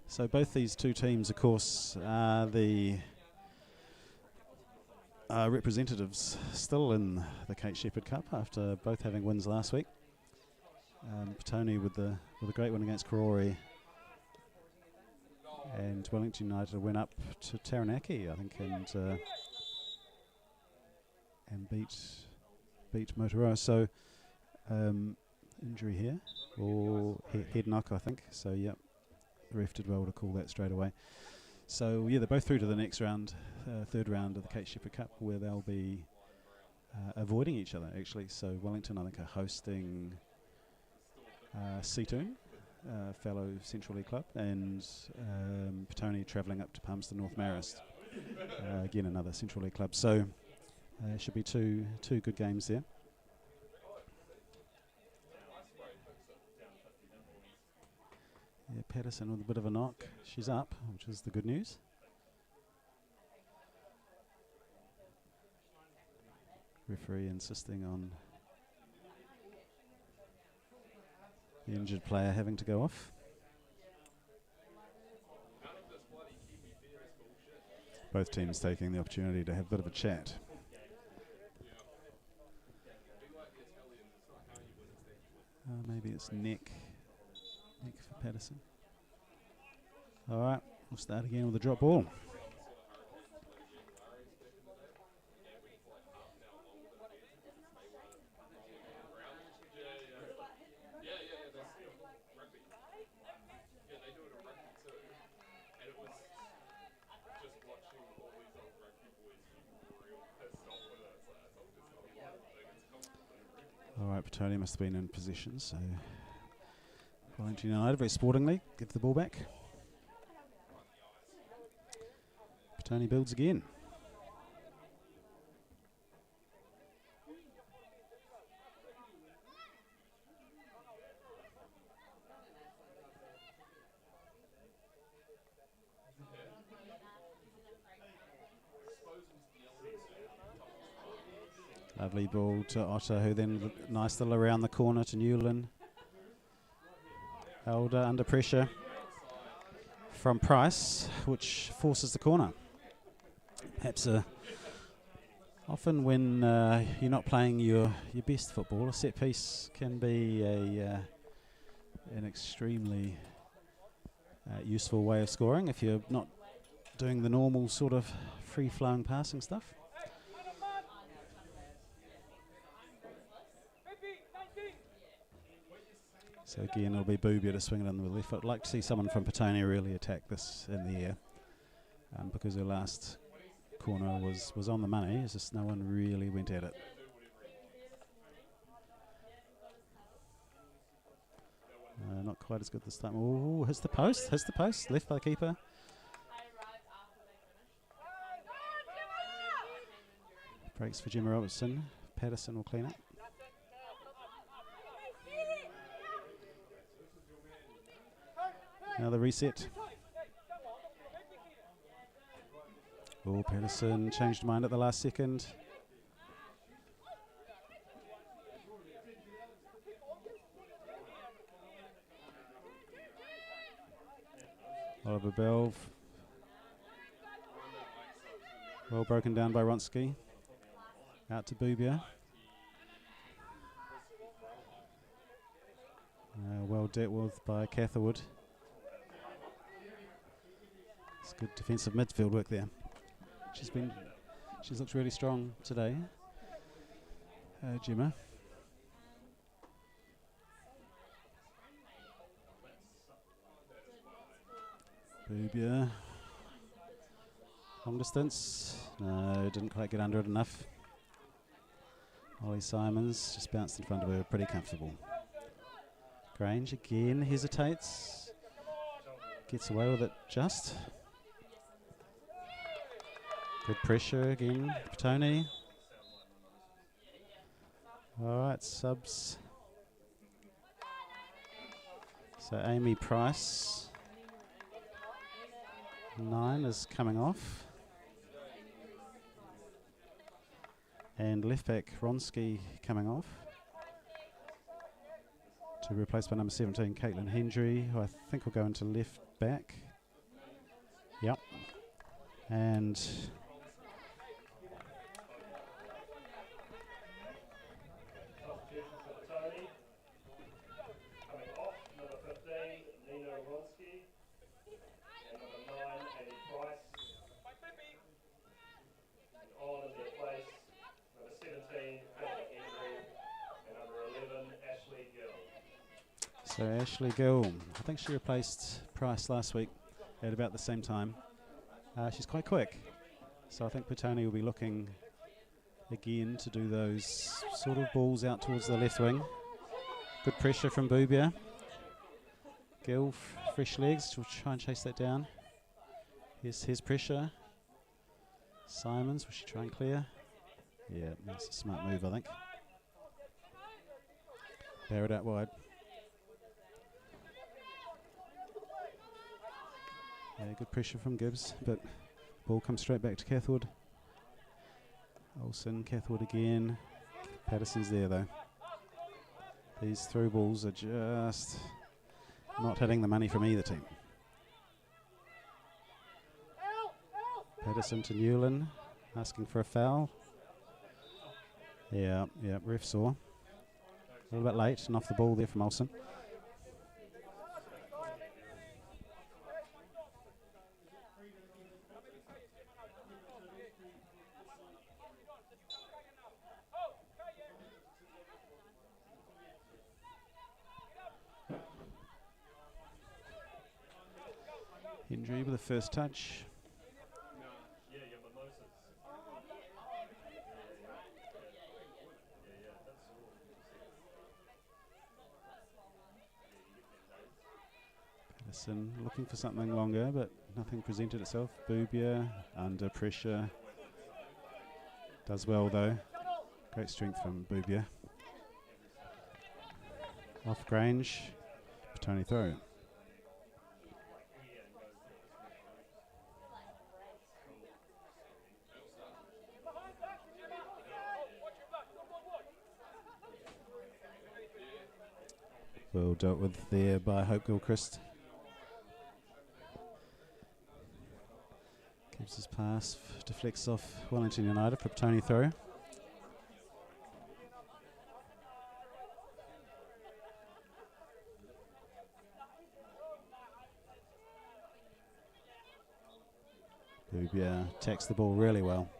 So both these two teams, of course, are the representatives still in the Kate Shepherd Cup after both having wins last week. Petone with a great win against Karori, and Wellington United went up to Taranaki, I think, and beat Motorola. So injury here, or head knock, I think. So yep. The ref did well to call that straight away. So yeah, they're both through to the next round, third round of the Kate Shepherd Cup, where they'll be avoiding each other actually. So Wellington, I think, are hosting Petone, fellow Central League club, and Petone travelling up to Palmerston North Marist, again another Central League club. So should be two good games there. Yeah, Patterson with a bit of a knock. She's up, which is the good news. Referee insisting on the injured player having to go off. Both teams taking the opportunity to have a bit of a chat. Maybe it's neck for Patterson. All right, we'll start again with a drop ball. All right, Petone must have been in position, so Wellington United very sportingly give the ball back. Petone builds again. Lovely ball to Otter, who then nice little around the corner to Newland. Held under pressure from Price, which forces the corner. Perhaps often when you're not playing your best football, a set piece can be an extremely useful way of scoring if you're not doing the normal sort of free-flowing passing stuff. So again, it'll be Boobia to swing it on the left foot. I'd like to see someone from Petone really attack this in the air, because her last corner was on the money. It's just no one really went at it. Not quite as good this time. Oh, hits the post, left by the keeper. Breaks for Gemma Robertson. Patterson will clean it. Now the reset. Oh, Patterson changed mind at the last second. Oliver Bell. Well broken down by Ronsky. Out to Bubia. Well dealt with by Catherwood. It's good defensive midfield work there. She's looked really strong today, Gemma. Bubia. Long distance. No, didn't quite get under it enough. Ollie Simons just bounced in front of her, pretty comfortable. Grange again hesitates. Gets away with it just. Good pressure again, Petone. Alright, subs. So Amy Price, 9 is coming off. And left back Ronsky coming off. To replace by number 17, Caitlin Hendry, who I think will go into left back. Yep. And Substitution for Petone. Coming off, number 15, Nina Ronsky. And number 9, Amy Price. And on in their place, number 17, Caitlin Hendry. And number 11, Ashley Gill. so Ashley Gill, I think she replaced Price last week at about the same time. She's quite quick, so I think Petone will be looking again to do those sort of balls out towards the left wing. Good pressure from Bubia. Gill, fresh legs, she'll try and chase that down. Here's pressure. Simons, will she try and clear? Yeah, that's a smart move, I think. Bear it out wide. Yeah, good pressure from Gibbs, but ball comes straight back to Cathwood. Olsen, Cathwood again. Patterson's there though. These through balls are just not hitting the money from either team. Patterson to Newland, asking for a foul. Yeah, ref saw. A little bit late and off the ball there from Olsen. Hendry with the first touch. Patterson looking for something longer, but nothing presented itself. Bubia under pressure. Does well though. Great strength from Bubia. Off Grange. Petone throw. Well dealt with there by Hope Gilchrist. Gives his pass, deflects off Wellington United for Petone throw. Bubia attacks the ball really well.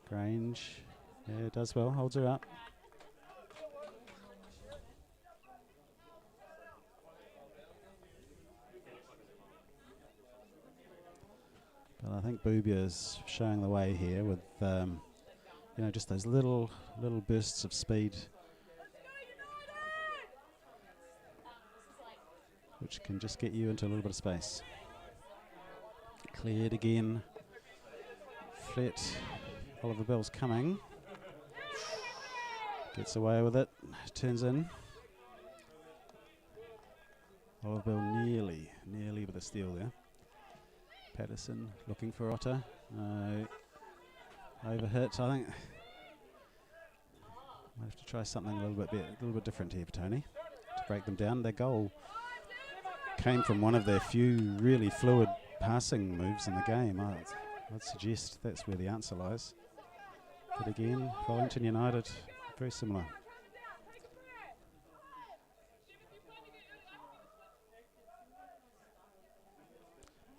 Grange, yeah, does well, holds her up. But I think Bubia is showing the way here with, just those little bursts of speed, which can just get you into a little bit of space. Cleared again. Flet. Oliver Bell's coming. Gets away with it. Turns in. Oliver Bell nearly with a steal there. Patterson looking for Otter. No. Overhit, I think. Might have to try something a little bit different here, Petone, to break them down. Their goal came from one of their few really fluid passing moves in the game. I'd suggest that's where the answer lies. But again, Wellington United, very similar.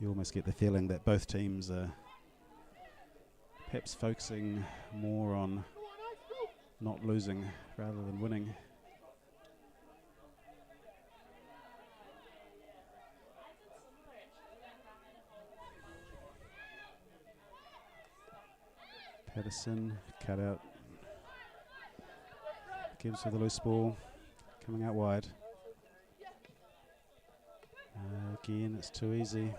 You almost get the feeling that both teams are perhaps focusing more on not losing rather than winning. Petone cut out. Gibbs with a loose ball, coming out wide. Again, it's too easy.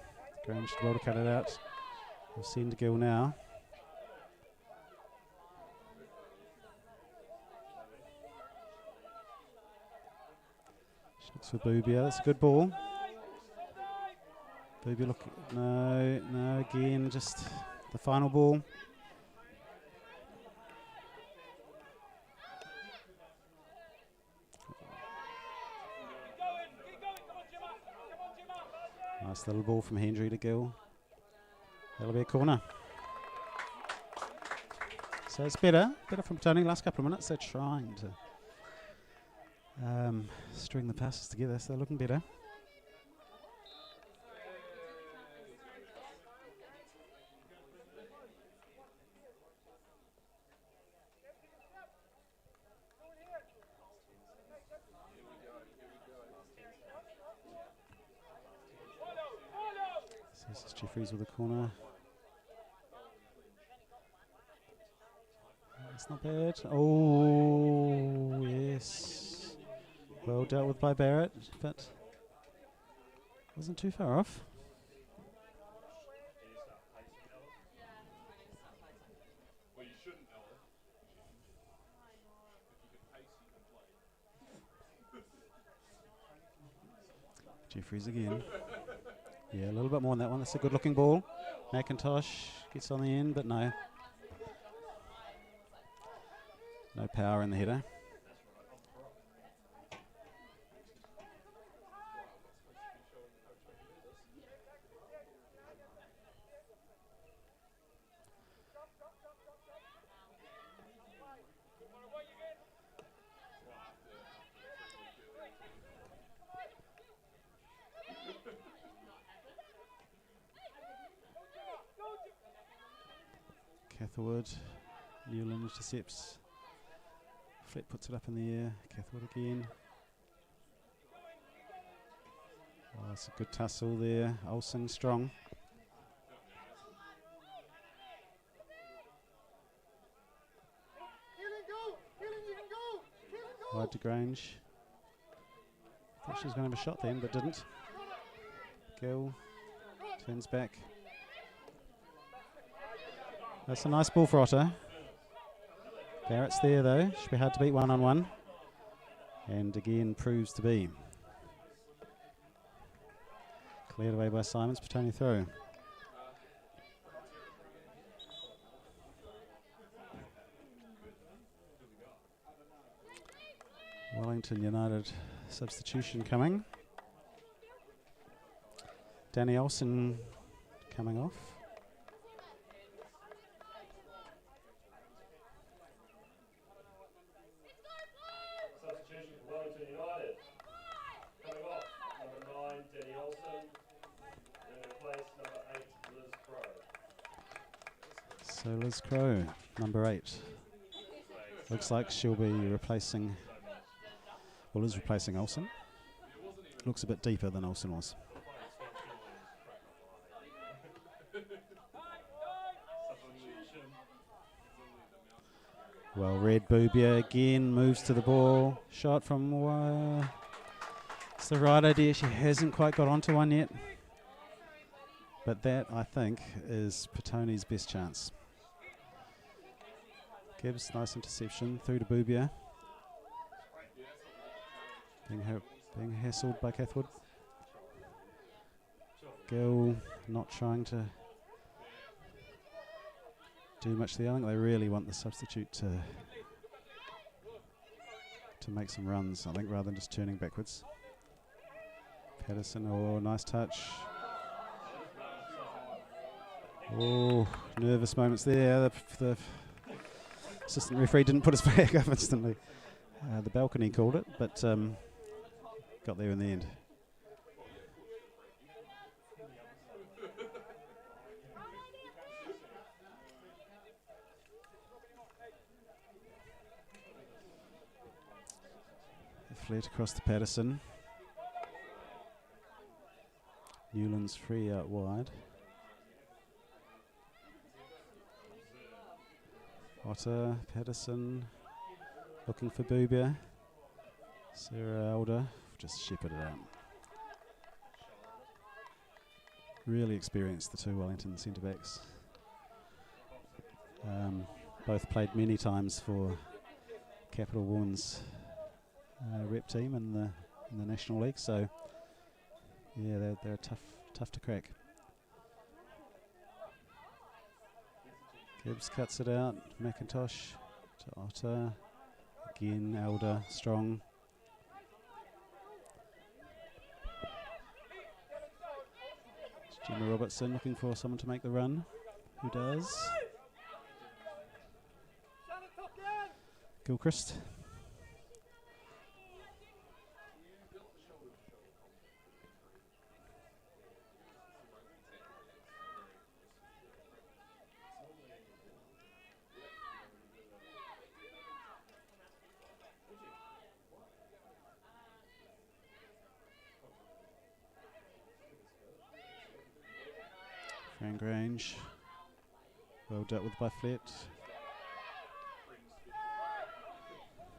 Grange should be able to cut it out. We'll send Gill now. She looks for Boobia. That's a good ball. Boobia look. No, again, just the final ball. Nice little ball from Hendry to Gill. That'll be a corner. So it's better from Petone. Last couple of minutes, they're trying to string the passes together, so they're looking better. This is Jeffries with a corner. That's not bad. Oh, yes. Well dealt with by Barrett, but wasn't too far off. Jeffries again. Yeah, a little bit more on that one. That's a good looking ball. McIntosh gets on the end, but no. No power in the header. Catherwood, Newland intercepts. Flett puts it up in the air. Catherwood again. Oh, that's a good tussle there. Olsen strong. Wide to Grange. Thought she was going to have a shot then, but didn't. Gill turns back. That's a nice ball for Otter. Barrett's there though. Should be hard to beat one-on-one. And again proves to be. Cleared away by Simons. Petone throw. Wellington United substitution coming. Danny Olsen coming off. Substitution for Wellington United. Coming off, number 9, Danny Olsen. In place, number 8, Liz Crow. So Liz Crow, number 8. Looks like she'll be replacing, well, is replacing Olsen. Looks a bit deeper than Olsen was. Well read. Boobia again moves to the ball. Shot from it's the right idea. She hasn't quite got onto one yet. But that, I think, is Petone's best chance. Gibbs, nice interception through to Boobia. Being hassled by Catherwood. Gill not trying to do much there. I think they really want the substitute to make some runs, I think, rather than just turning backwards. Patterson, oh, nice touch. Oh, nervous moments there. The assistant referee didn't put his flag up instantly. The balcony called it, but got there in the end. Flared across to Patterson. Newland's free out wide. Otter, Patterson, looking for Boobia. Sarah Elder, just shepherded out. Really experienced, the two Wellington centre-backs. Both played many times for Capital Women's rep team in the National League, so yeah, they're tough to crack. Gibbs cuts it out. McIntosh to Otter. Again, Elder, strong. It's Gemma Robertson looking for someone to make the run. Who does? Gilchrist. Frank Grange, well dealt with by Flett.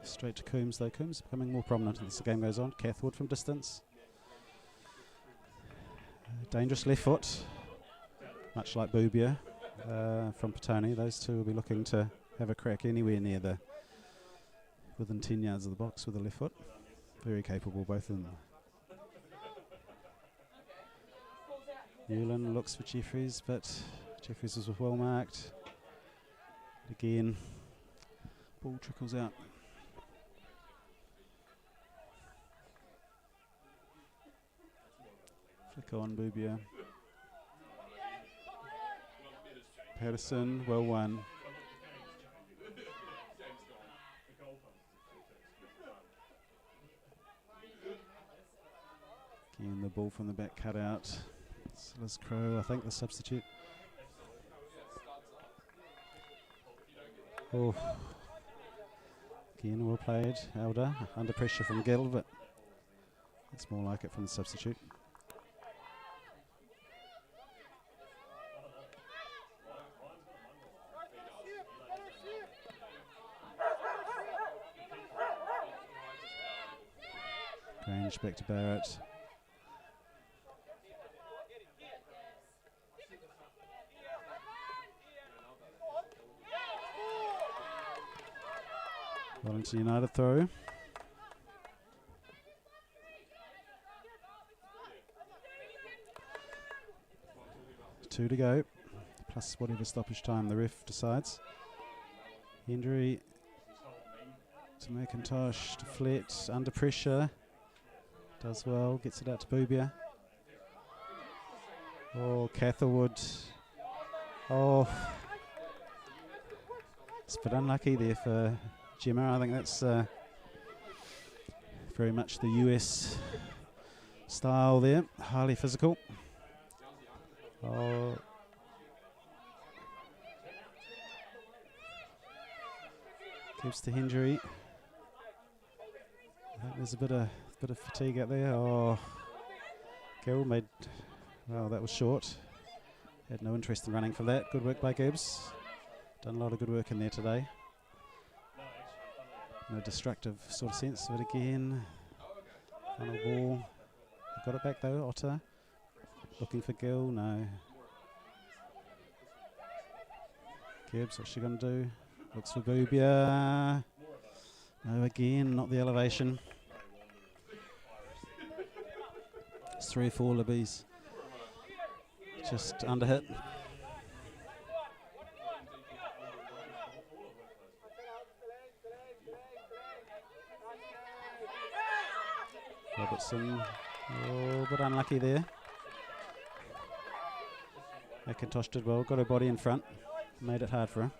Straight to Coombs though. Coombs becoming more prominent as the game goes on. Cathwood from distance. Dangerous left foot, much like Boobia from Petone. Those two will be looking to have a crack anywhere near within 10 yards of the box with the left foot. Very capable, both of them. Newland looks for Jeffries, but Jeffries was well marked. Again, ball trickles out. Flick on Boobia. Patterson, well won. Again, the ball from the back cut out. Silas Crow, I think, the substitute. Oh. Again, well played. Elder, under pressure from Gill, but it's more like it from the substitute. Grange back to Barrett. Wellington United throw. Two to go, plus whatever stoppage time the ref decides. Hendry to McIntosh, to Flett, under pressure. Does well, gets it out to Boobia. Oh, Catherwood. Oh, it's a bit unlucky there for Gemma. I think that's very much the US style there, highly physical. Oh, gives to Hendry. I think there's a bit of fatigue out there. Oh, Gill made, well, that was short. Had no interest in running for that. Good work by Gibbs. Done a lot of good work in there today. In a destructive sort of sense, but again, final ball. Got it back though, Otter. Looking for Gill, no. Gibbs, what's she going to do? Looks for Boobia. No, again, not the elevation. It's 3 or 4 Libbies. Just under hit. Robertson, oh, but unlucky there. McIntosh did well, got her body in front, made it hard for her.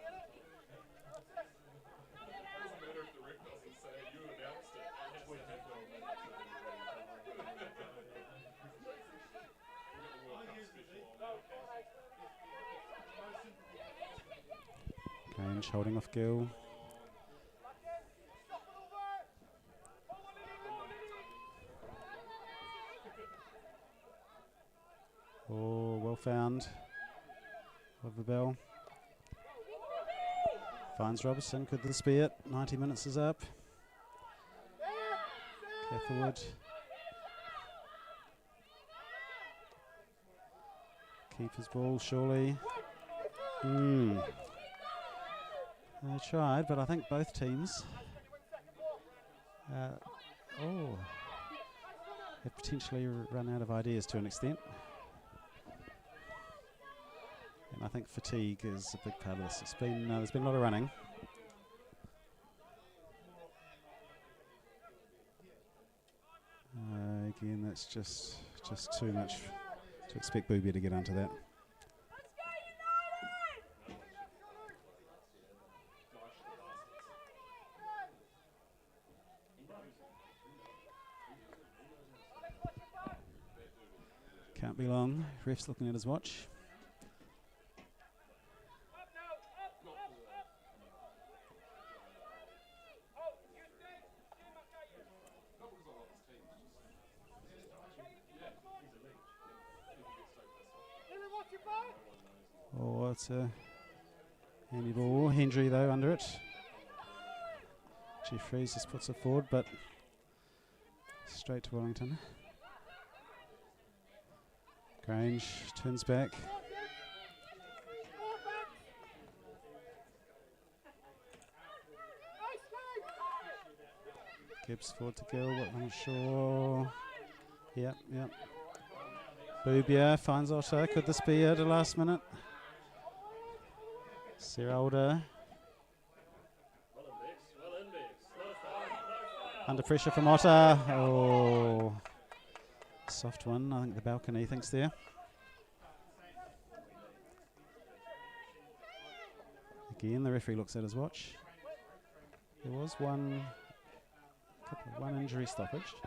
Grange holding off Gill. Oh, well found. Of the bell. Finds Robertson. Could this be it? 90 minutes is up. Catherwood. Keeper's ball, surely. They tried, but I think both teams have potentially run out of ideas to an extent. And I think fatigue is a big part of this. It's been there's been a lot of running. Again, that's just too much to expect Booby to get onto that. Can't be long. Ref's looking at his watch. Oh, it's a handy ball. Hendry, though, under it. Jeffries just puts it forward, but straight to Wellington. Grange turns back. Gibbs forward to Gill, but I'm not sure. Yep. Boobier finds Otter. Could this be it at the last minute? Seralda. Under pressure from Otter. Oh, soft one. I think the balcony thinks there. Again, the referee looks at his watch. There was one injury stoppage. So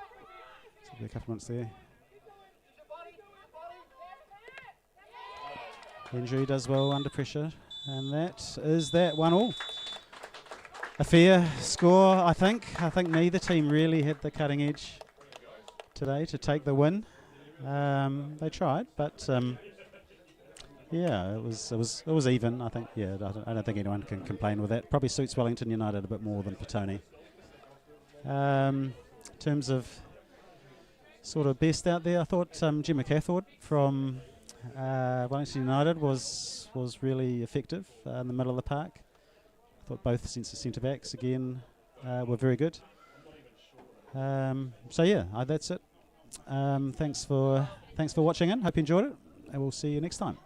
there'll be a couple of minutes there. Injury does well under pressure, and that is that 1-1. A fair score, I think. I think neither team really had the cutting edge today to take the win. They tried, but yeah, it was even. I think. Yeah, I don't think anyone can complain with that. Probably suits Wellington United a bit more than Petone. In terms of sort of best out there, I thought Gemma Catherwood from Wellington United was really effective in the middle of the park. I thought both centre backs again were very good. So yeah, that's it. Thanks for watching in. Hope you enjoyed it, and we'll see you next time.